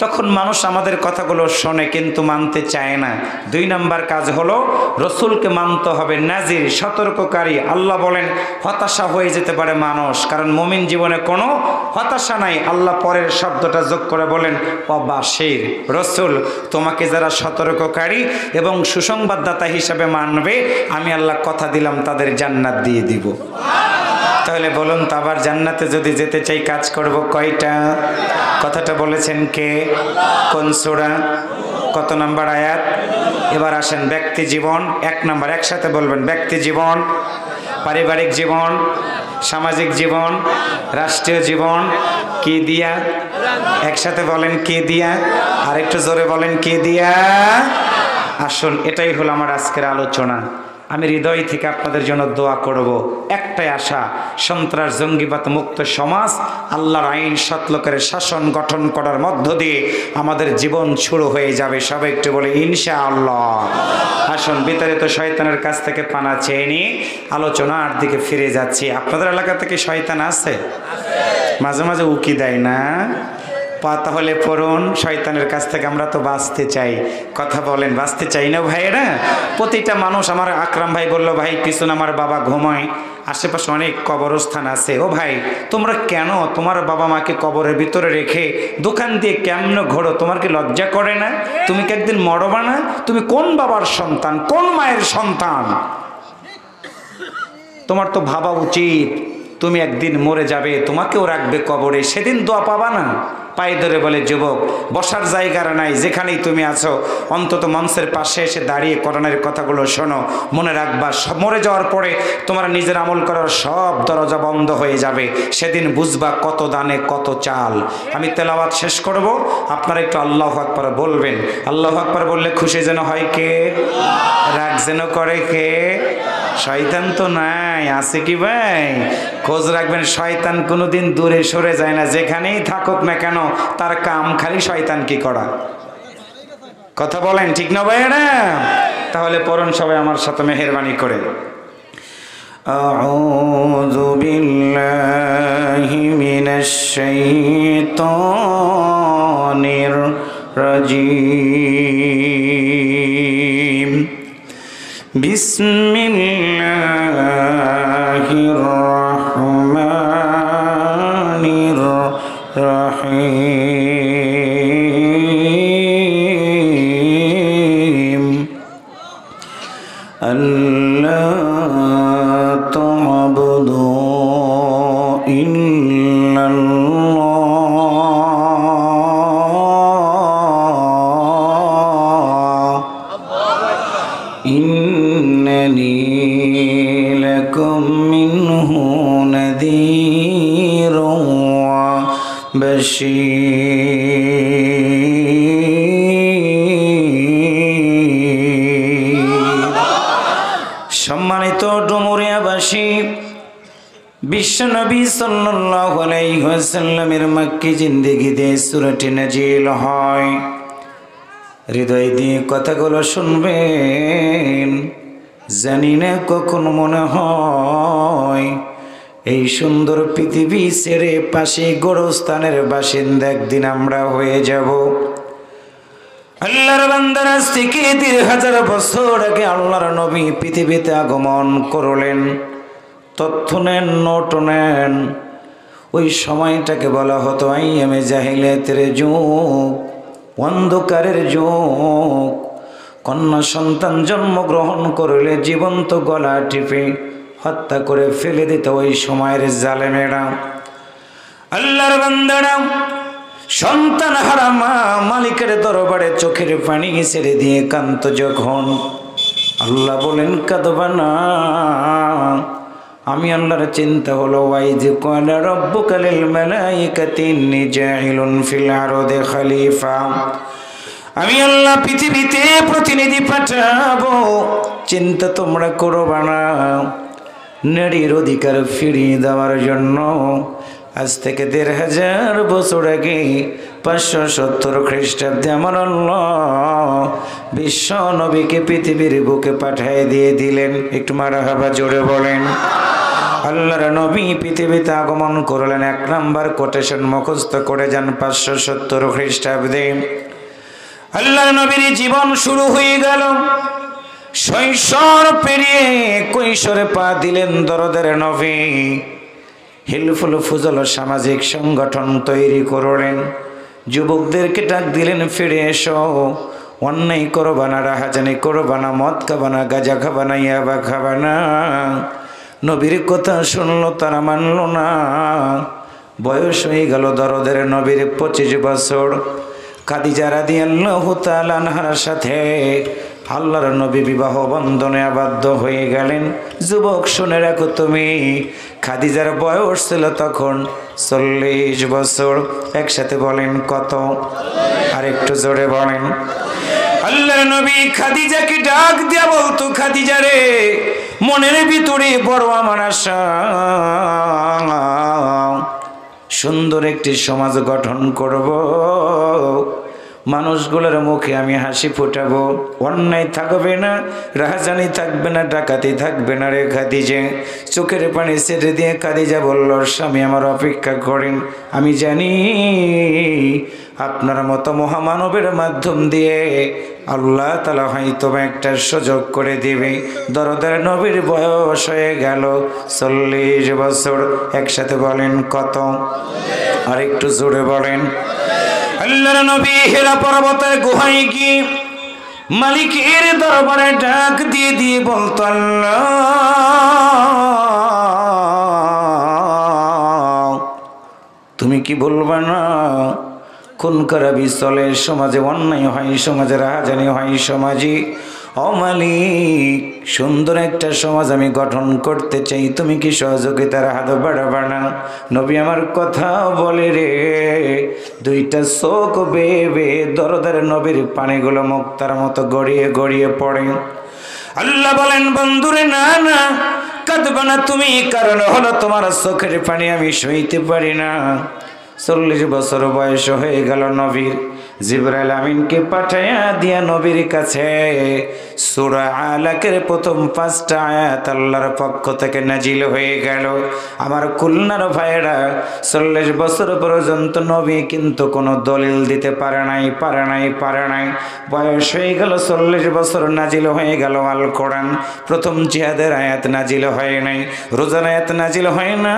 তখন মানুষ আমাদের কথাগুলো শোনে কিন্তু মানতে চায় না। 2 নম্বর কাজ হলো রসুলকে মানতে হবে, নাজির সতর্ককারী। আল্লাহ বলেন হতাশা হয়ে যেতে পারে মানুষ, কারণ মুমিন জীবনে কোনো হতাশা নাই। আল্লাহ পরের শব্দটা যোগ করে বলেন অবাশির, রসুল তোমাকে যারা সতর্ককারী এবং সুসংবাদদাতা হিসাবে মানবে, আমি আল্লাহ কথা দিলাম তাদের জান্নাত দিয়ে দিব। তাহলে বলুন তো আবার জান্নাতে যদি যেতে চাই কাজ করব কয়টা? কথাটা বলেছেন কে? কোন সূরা? কত নাম্বার আয়াত? এবার আসেন ব্যক্তি জীবন 1 নাম্বার, একসাথে বলবেন ব্যক্তি জীবন, পারিবারিক জীবন, সামাজিক জীবন, রাষ্ট্রীয় জীবন। কি দিয়া? একসাথে বলেন কি দিয়া? আর একটু জোরে বলেন কি দিয়া? আসুন এটাই হলো আমার আজকের আলোচনা। আমি হৃদয় থেকে আপনাদের জন্য দোয়া করব। একটাই আশা, সন্ত্রাস জঙ্গিবাদ মুক্ত সমাজ, আল্লাহর আইন সৎলোকের শাসন গঠন করার মধ্য দিয়ে আমাদের জীবন শুরু হয়ে যাবে। সবাই একটু বলে ইনশাআল্লাহ। আসুন বিতাড়িত শয়তানের কাছ থেকে পানা চেয়ে নিয়ে আলোচনার দিকে ফিরে যাচ্ছি। আপনাদের এলাকা থেকে শয়তান আছে? মাঝে মাঝে উকি দেয় না? তাহলে পড়ুন, শয়তানের কাছ থেকে আমরা তো বাঁচতে চাই। কথা বলেন বাঁচতে চাই না ভাইয়েরা? প্রতিটা মানুষ, আমার আকরাম ভাই বলল ভাই পিছনে আমার বাবা ঘুমায়, আশেপাশে অনেক কবরস্থান আছে। ও ভাই তোমরা কেন তোমার বাবা মাকে কবরের ভিতরে রেখে দোকান দিয়ে কেমন ঘোরো? তোমার কি লজ্জা করে না? তুমি কি একদিন মরবা না? তুমি কোন বাবার সন্তান, কোন মায়ের সন্তান? তোমার তো ভাবা উচিত তুমি একদিন মরে যাবে, তোমাকেও রাখবে কবরে, সেদিন দোয়া পাবা না? পায়ে ধরে বলে যুবক বসার জায়গার নাই, যেখানেই তুমি আছো অন্তত মঞ্চের পাশে এসে দাঁড়িয়ে কোরআনের কথাগুলো শোনো। মনে রাখবা মরে যাওয়ার পরে তোমার নিজের আমল করার সব দরজা বন্ধ হয়ে যাবে, সেদিন বুঝবা কত দানে কত চাল। আমি তেলাওয়াত শেষ করব, আপনারা একটু আল্লাহু আকবার বলবেন। আল্লাহু আকবার বললে খুশি যেন হয় কে? রাগ যেন করে কে? শয়তান তো নাই, আছে কি ভাই? খোঁজ রাখবেন, শয়তান কোনোদিন দূরে সরে যায় না, যেখানেই থাকুক না কেন তার কাম খালি শয়তান কি করা। কথা বলেন ঠিক না ভাইরা? তাহলে পড়ুন সবাই আমার সাথে মেহেরবানি করে। আউযু বিল্লাহি মিনাশ শাইতানির রাজিম। বিসমিল্লাহির রহমানির রহিম। আল্লাহ তা'বুদু ইল্লাল্লাহ ইন্নানি লাকুম মিনহু নাযীরুন ওয়া বাশীর। বিশ্বনবী সাল্লাল্লাহু আলাইহি ওয়াসাল্লামের মক্কি জিন্দেগিতে সূরাটি নাজিল হয়। হৃদয় দিয়ে কথাগুলো শুনবেন। জানি না কখন মনে হয় এই সুন্দর পৃথিবী ছেড়ে পাশে গোরস্থানের বাসিন্দা একদিন আমরা হয়ে যাব। আল্লাহর বান্দার আজ থেকে ২,০০০ বছর আগে আল্লাহর নবী পৃথিবীতে আগমন করলেন। তথ্য নেন, নোট নেন। ওই সময়টাকে বলা হতো আইয়ামে জাহিলিয়াতের যুগ, অন্ধকারের যুগ। কন্যা সন্তান জন্মগ্রহণ করলে জীবন্ত গলা টিপে হত্যা করে ফেলে দিত ওই সময়ের জালেমেরা। আল্লাহর বান্দারা সন্তান হারা মা মালিকের দরবারে চোখের পানি ছেড়ে দিয়ে কান্ত যখন, আল্লাহ বলেন কাঁদবা না। আমি আল্লাহর চিন্তা হলো ওয়াইজ ক্বালা রাব্বুকা লিল মালাইকাতি ইন্নী জাইলুন ফিল আরদি খলিফা। আমি আল্লাহ পৃথিবীতে প্রতিনিধি পাঠাবো, চিন্তা তোমরা করবা না। নারীর অধিকার ফিরিয়ে দেওয়ার জন্য আজ থেকে ১,৫০০ বছর আগে ৫৭০ খ্রিস্টাব্দে আমার আল্লাহ বিশ্ব নবীকে পৃথিবীর বুকে পাঠিয়ে দিয়ে দিলেন। একটু মারহাবা জোরে বলেন। আল্লাহর নবী পৃথিবীতে আগমন করলেন। ১ নাম্বার কোটেশন মুখস্থ করে যান ৫৭০ খ্রিস্টাব্দে আল্লাহর নবীর জীবন শুরু হয়ে গেল। শৈশব পেরিয়ে কৈশোরে পা দিলেন দরদের নবী। হিলফুল ফুজল সামাজিক সংগঠন তৈরি করলেন। যুবকদেরকে ডাক দিলেন, ফিরে এসো। অন্যায় করবা না, রাহাজানি করবা না, মদ খাবা না, গাঁজা খাবা না, ইয়াবা খাবা না। নবীর কথা শুনলো, তারা মানল না। বয়স হয়ে গেল দরদের নবীর 25 বছর। খাদিজা রাদিয়াল্লাহু তাআলা আনহার সাথে আল্লাহর নবী বিবাহ বন্ধনে আবদ্ধ হয়ে গেলেন। যুবক শুনে রাখো তুমি, খাদিজার বয়স ছিল তখন 40 বছর। একসাথে বলেন কত? আর একটু জোরে বলেন। আল্লাহর নবী খাদিজাকে ডাক দিয়া বলতো, খাদিজা রে, মনের ভিতরে বড় আমার আশা, সুন্দর একটি সমাজ গঠন করব। মানুষগুলোর মুখে আমি হাসি ফোটাবো। অন্যায় থাকবে না, রাহাজানি থাকবে না, ডাকাতি থাকবে না রে খাদিজা। চোখের পানি ছেড়ে দিয়ে খাদিজা বলল, স্বামী আমার অপেক্ষা করেন। আমি জানি আপনার মতো মহামানবের মাধ্যম দিয়ে আল্লাহ তাআলা হয়তো একটা সুযোগ করে দিবে। দরদার নবীর বয়স হয়ে গেল 40 বছর। একসাথে বলেন কত? আর একটু জোরে বলেন। আল্লাহর নবী হেরা পর্বতের গুহায় গিয়ে মালিকের দরবারে ডাক দিয়ে দিয়ে বলতো, আল্লাহ তুমি কি বলবা না? খুন খারাপি চলে সমাজে, অন্যায় হয় সমাজে, রাহাজানি হয় সমাজে। ও মালিক, সুন্দর একটা সমাজ আমি গঠন করতে চাই, তুমি কি সহযোগিতার হাত বাড়াবা না? নবী আমার কথা বলে রে, দুইটা চোখ বেয়ে বেয়ে দরদার নবীর পানিগুলো মুক্তার মতো গড়িয়ে গড়িয়ে পড়ে। আল্লাহ বলেন, বন্ধুরে না না কাঁদবা না তুমি, কারণ হলো তোমার চোখের পানি আমি সইতে পারি না। 40 বছর বয়স হয়ে গেল নবীর। জিবরাইল আমিনকে পাঠাইয়া দিয়া নবীর কাছে সূরা আলাকের প্রথম 5টা আয়াত আল্লাহর পক্ষ থেকে নাজিল হয়ে গেল। আমার খুলনার ভাইয়েরা, 40 বছর পর্যন্ত নবী কিন্তু কোনো দলিল দিতে পারে নাই। বয়স হয়ে গেল 40 বছর, নাজিল হয়ে গেল আল কোরআন। প্রথম জিহাদের আয়াত নাজিল হয় নাই, রোজার আয়াত নাজিল হয় নাই,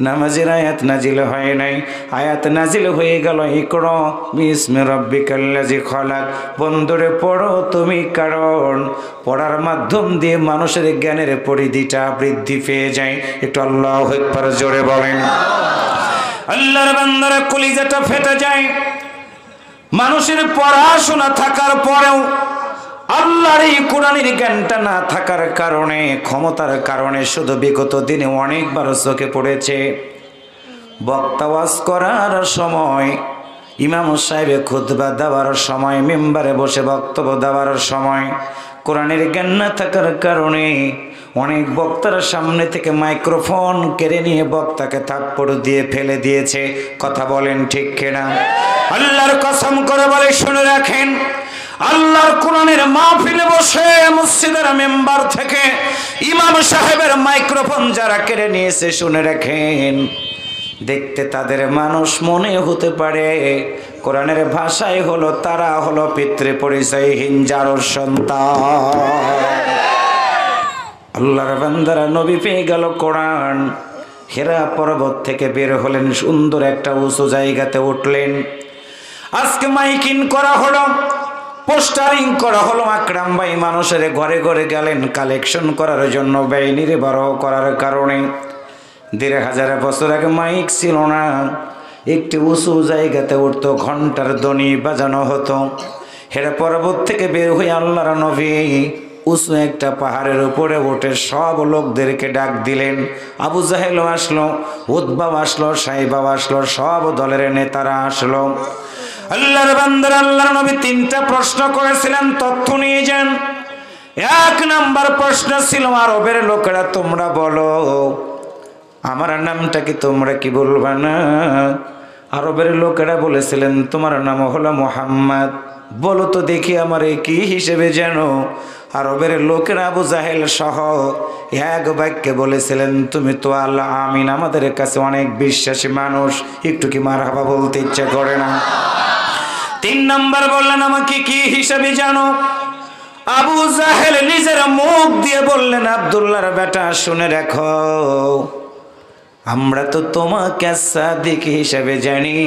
নামাজের আয়াত নাজিল হয় নাই। আয়াত নাজিল হয়ে গেল ইকরা বিসমি রাব্বিকাল্লাযী খলাক। বন্ধুরে পড়ো তুমি, কারণ পড়ার মাধ্যম দিয়ে মানুষের জ্ঞানের পরিধিটা বৃদ্ধি পেয়ে যায়। একটু আল্লাহু আকবার জোরে বলেন। আল্লাহর বান্দারা কলিজাটা ফেটে যায়। মানুষের পড়াশোনা থাকার পরেও আল্লাহর এই কোরআনের জ্ঞানটা না থাকার কারণে, ক্ষমতার কারণে শুধু বিগত দিনে অনেকবার চোখে পড়েছে। বক্তা ওয়াজ করার সময়, ইমাম সাহেব খুতবা দেওয়ার সময়, মেম্বারে বসে বক্তব্য দেওয়ার সময় কোরআনের জ্ঞান না থাকার কারণে অনেক বক্তার সামনে থেকে মাইক্রোফোন কেড়ে নিয়ে বক্তাকে থাপ্পড় দিয়ে ফেলে দিয়েছে। কথা বলেন ঠিক কিনা? আল্লাহর কসম করে বলে শুনে রাখেন, আল্লাহর কোরআনের মাহফিলে বসে মসজিদের মেম্বার থেকে ইমাম সাহেবের মাইক্রোফোন যারা কেড়ে নিয়েছে, শুনে রাখেন, দেখতে তাদের মানুষ মনে হতে পারে, কোরআনের ভাষায় হলো তারা হলো পিতৃ পরিচয়হীন জারোর সন্তান। আল্লাহর বান্দারা নবী পেয়ে গেল কোরআন। হেরা পর্বত থেকে বের হলেন, সুন্দর একটা উঁচু জায়গাতে উঠলেন। আজকে মাইকিং করা হলো, পোস্টারিং করা হলো। আকরাম ভাই মানুষের ঘরে ঘরে গেলেন কালেকশন করার জন্য, ব্যয় নির্বাহ করার কারণে। ১,৫০০ বছর আগে মাইক ছিল না, একটি উঁচু জায়গাতে উঠতো, ঘন্টার ধ্বনি বাজানো হতো। হেরা পর্বত থেকে বের হয়ে আল্লাহর নবী উঁচু একটা পাহাড়ের উপরে উঠে সব লোকদেরকে ডাক দিলেন। আবু জাহেলও আসলো, উতবা আসলো, সাইবা আসলো, সব দলের নেতারা আসলো। আল্লাহর বান্দারা আল্লাহর নবী 3টা প্রশ্ন করেছিলেন, তথ্য নিয়ে যান। 1 নাম্বার প্রশ্ন ছিল, আরবের লোকেরা তোমরা বলো আমার নামটা কি তোমরা কি বলবা না? আরবের লোকেরা বলেছিলেন তোমার নাম হলো মুহাম্মদ, বলো তো দেখি আমারে কি হিসেবে জানো? আরবের লোকেরা আবু জাহেল সহ এক বাক্যে বলেছিলেন তুমি তো আল্লাহ আমিন, আমাদের কাছে অনেক বিশ্বাসী মানুষ, একটু কি মারহাবা বলতে ইচ্ছা করে না? 3 নাম্বার বললেন আমাকে কি হিসেবে জানো? আবু জাহেল নিজের মুখ দিয়ে বললেন আব্দুল্লাহর বেটা শুনে রাখো, আমরা তো তোমাকে সাদিক হিসেবে জানি,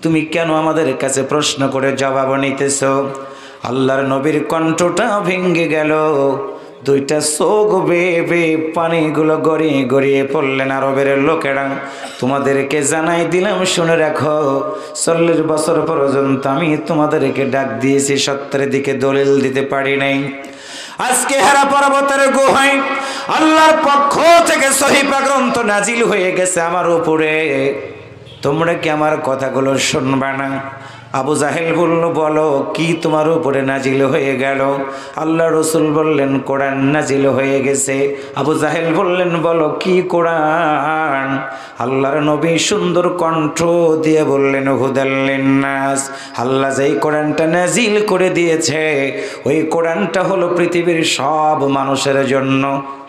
তুমি কেন আমাদের কাছে প্রশ্ন করে জবাব নিতেছ? আল্লাহর নবীর কণ্ঠটা ভেঙে গেল, 2টা চোখ বেয়ে পানিগুলো গড়িয়ে গড়িয়ে পড়লেন। আরবের লোকেরা তোমাদেরকে জানাই দিলাম শুনে রাখো, 40 বছর পর্যন্ত আমি তোমাদেরকে ডাক দিয়েছি, সত্যের দিকে দলিল দিতে পারি নাই। আজকে হেরা পর্বতের গুহায় আল্লাহর পক্ষ থেকে সহিফা গ্রন্থ নাজিল হয়ে গেছে আমার উপরে, তোমরা কি আমার কথাগুলো শুনবে না? আবু জাহেল বলল বলো কি তোমার উপরে নাজিল হয়ে গেল? আল্লাহ রসুল বললেন কোরআন নাজিল হয়ে গেছে। আবু জাহেল বললেন বলো কি কোরআন? আল্লাহর নবী সুন্দর কণ্ঠ দিয়ে বললেন হুদাল লিন্নাস, আল্লাহ যেই কোরআনটা নাজিল করে দিয়েছে ওই কোরআনটা হলো পৃথিবীর সব মানুষের জন্য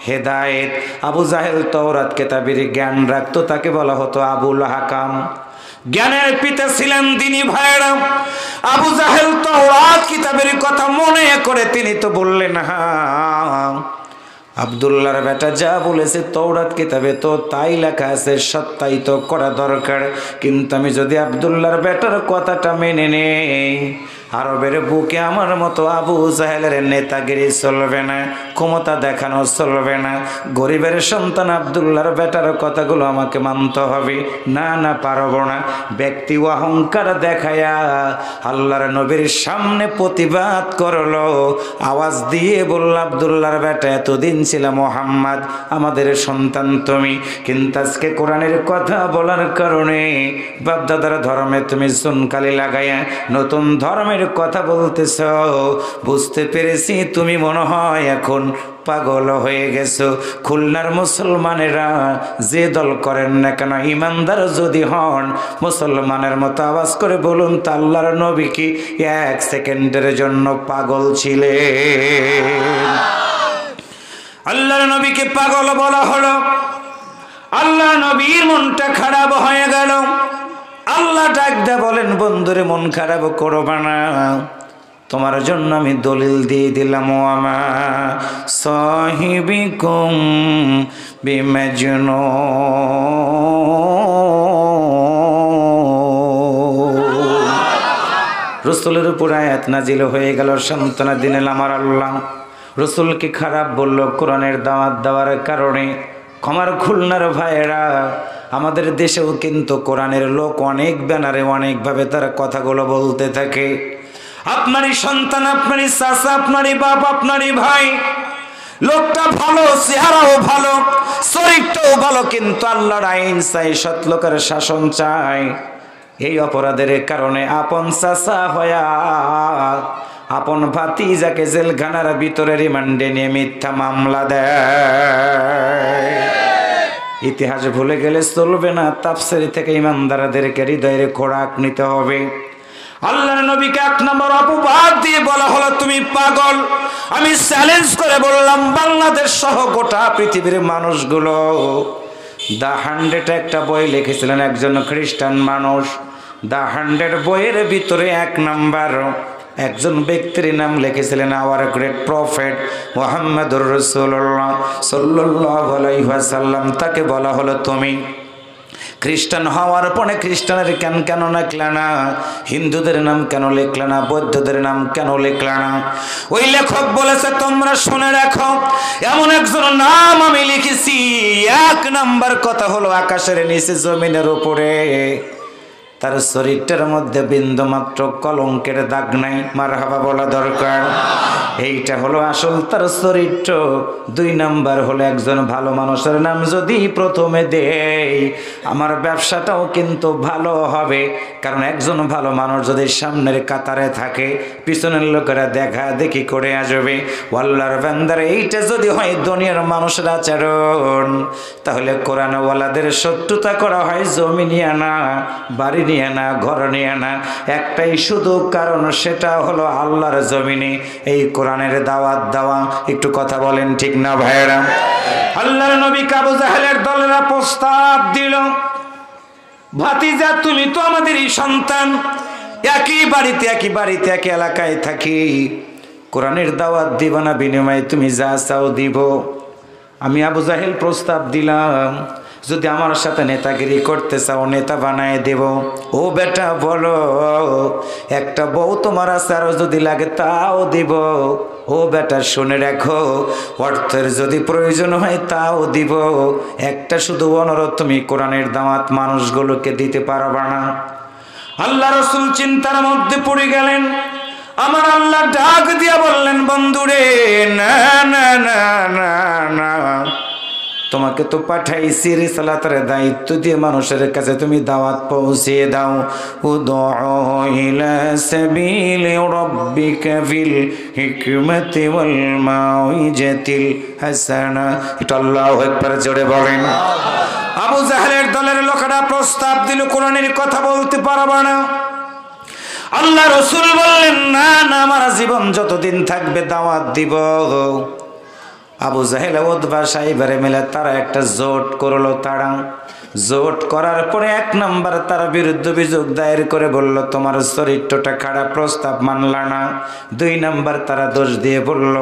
হেদায়েত। আবু জাহেল তাওরাত কিতাবের জ্ঞান রাখতো, তাকে বলা হতো আবুল হাকাম। জ্ঞানের পিতা ছিলেন দিনী ভাইরা। আবু জাহেল তাওরাত কিতাবের কথা মনে করে তিনি তো বললেন হ্যাঁ আব্দুল্লাহর বেটা যা বলেছে তাওরাত কিতাবে তো তাই লেখা আছে, সত্যায়িত করা দরকার। কিন্তু আমি যদি আব্দুল্লাহর বেটার কথাটা মেনে নেই, আরবের বুকে আমার মতো আবু জাহেলের নেতাগিরি চলবে না, ক্ষমতা দেখানো চলবে না। গরিবের সন্তান আব্দুল্লাহর বেটার কথাগুলো আমাকে মানতে হবে। না না পারবো না। ব্যক্তি অহংকার দেখায়া আল্লাহর নবীর সামনে প্রতিবাদ করলো, আওয়াজ দিয়ে বলল আব্দুল্লাহর বেটা এতদিন ছিল মুহাম্মদ আমাদের সন্তান তুমি, কিন্তু আজকে কোরআনের কথা বলার কারণে বাপদাদার ধর্মে তুমি চুনকালি লাগাইয়া নতুন ধর্মের কথা বলতেছ। বুঝতে পেরেছি তুমি মনে হয় এখন পাগল হয়ে গেছো। খুলনার মুসলমানেরা যে দল করেন না কেন, ইমানদার যদি হন, মুসলমানের মতো আওয়াজ করে বলুন তা আল্লাহর নবী কি 1 সেকেন্ডের জন্য পাগল ছিলেন? আল্লাহর নবীকে পাগল বলা হলো। আল্লাহ নবীর মনটা খারাপ হয়ে গেল। আল্লাহ ডাক দিয়ে বলেন বন্ধুরে মন খারাপ করবা না, তোমার জন্য আমি দলিল দিয়ে দিলাম। ওয়ামা সাহিবিকুম বিমাজনুন, রসুলের উপর আয়াত নাজিল হয়ে গেল, সান্ত্বনা দিলেন আমার আল্লাহ। রসুলকে খারাপ বলল কোরআনের দাওয়াত দেওয়ার কারণে। আমার খুলনার ভাইয়েরা, আমাদের দেশেও কিন্তু কোরআনের লোক অনেক ব্যানারে অনেকভাবে তারা কথাগুলো বলতে থাকে। আপনারই সন্তান, আপনারই চাচা, আপনারই বাপ, আপনারই ভাই, লোকটা ভালো, চেহারাও ভালো, চরিত্রও ভালো, কিন্তু আল্লাহর আইন চাই, সৎ লোকের শাসন চাই। এই অপরাধের কারণে আপন চাচা হয়া আপন ভাতিজাকে জেলখানার ভিতরে রিমান্ডে নিয়ে মিথ্যা মামলা দেয়। ইতিহাস ভুলে গেলে চলবে না, তাফসীর থেকে ইমানদারদেরকে হৃদয়ের খোরাক নিতে হবে। আল্লাহর নবীকে 1 নম্বর অপবাদ দিয়ে বলা হলো তুমি পাগল। আমি চ্যালেঞ্জ করে বললাম বাংলাদেশ সহ গোটা পৃথিবীর মানুষগুলো, দ্য 100 একটা বই লিখেছিলেন একজন খ্রিস্টান মানুষ। দ্য 100 বইয়ের ভিতরে 1 নাম্বার একজন ব্যক্তির নাম লিখেছিলেন আওয়ার গ্রেট প্রফেট মুহাম্মদুর রাসূলুল্লাহ সাল্লাল্লাহু আলাইহি ওয়াসাল্লাম। তাকে বলা হলো তুমি খ্রিস্টান হওয়ার পরে খ্রিস্টানের কেন লিখলা না, হিন্দুদের নাম কেন লিখলা না, বৌদ্ধদের নাম কেন লিখলা না? ওই লেখক বলেছে তোমরা শুনে রাখো, এমন একজন নাম আমি লিখেছি। 1 নাম্বার কথা হলো আকাশের নিচে জমিনের উপরে তার শরীরটার মধ্যে বিন্দু মাত্র কলঙ্কের দাগ নাই। মারহাবা বলা দরকার। এইটা হলো আসল তার চরিত্র। 2 নাম্বার হলো একজন ভালো মানুষের নাম যদি প্রথমে দেই আমার ব্যবসাটাও কিন্তু ভালো হবে, কারণ একজন ভালো মানুষ যদি সামনের কাতারে থাকে পিছনের লোকেরা দেখা দেখি করে আসবে। আল্লাহর বান্দার এইটা যদি হয় দুনিয়ার মানুষের আচরণ, তাহলে কোরআনওয়ালাদের শত্রুতা করা হয় জমি নিয়ে না, বাড়ি নিয়ে না, ঘর নিয়ে না, একটাই শুধু কারণ, সেটা হলো আল্লাহর জমিনে এই কোরআনের দাওয়াত দেওয়া। একটু কথা বলেন ঠিক না ভাইরা? আল্লাহর নবী আবু জাহেলের দলেরা প্রস্তাব দিল, ভাতিজা তুমি তো আমাদেরই সন্তান, একই বাড়িতে একই এলাকায় থাকি, কোরআনের দাওয়াত দিব না, বিনিময়ে তুমি যা চাও দিব। আমি আবু জাহেল প্রস্তাব দিলাম যদি আমার সাথে নেতাগিরি করতে চাও নেতা বানায় দেব। ও বেটা বলো, একটা বউ তোমার আছে আরো যদি লাগে তাও দিব। ও বেটা শুনে রাখো, অর্থের যদি প্রয়োজন হয় তাও দিব, একটা শুধু অনুরোধ, তুমি কোরআনের দাওয়াত মানুষগুলোকে দিতে পারবা না? আল্লাহ রাসূল চিন্তার মধ্যে পড়ে গেলেন। আমার আল্লাহ ডাক দিয়া বললেন, বন্ধুরে না না না না না, তোমাকে তো পাঠাইছি রিসালাতের দায়িত্ব দিয়ে মানুষের কাছে তুমি দাওয়াত পৌঁছিয়ে দাও। উদউ ইলা সাবিলি রাব্বিকা বিল হিকমাতি ওয়াল মাউইজাতিল হাসানা। এটা আল্লাহু আকবার জোরে বলেন। আবু জাহেলের দলের লোকেরা প্রস্তাব দিল কোরআনের কথা বলতে পারবা না। আল্লাহ রাসূল বললেন না না, আমার জীবন যতদিন থাকবে দাওয়াত দিব। আবু জাহেল উতবা সাইবারে মিলে তারা একটা জোট করলো। তারা জোট করার পরে 1 নাম্বার তার বিরুদ্ধে অভিযোগ দায়ের করে বলল তোমার চরিত্রটা খারাপ, প্রস্তাব মানলা না। 2 নাম্বার তারা দোষ দিয়ে বলল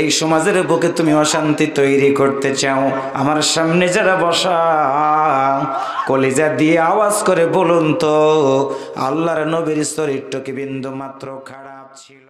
এই সমাজের বুকে তুমি অশান্তি তৈরি করতে চাও। আমার সামনে যারা বসা কলিজা দিয়ে আওয়াজ করে বলুন তো আল্লাহর নবীর চরিত্র কি বিন্দু মাত্র খারাপ ছিল?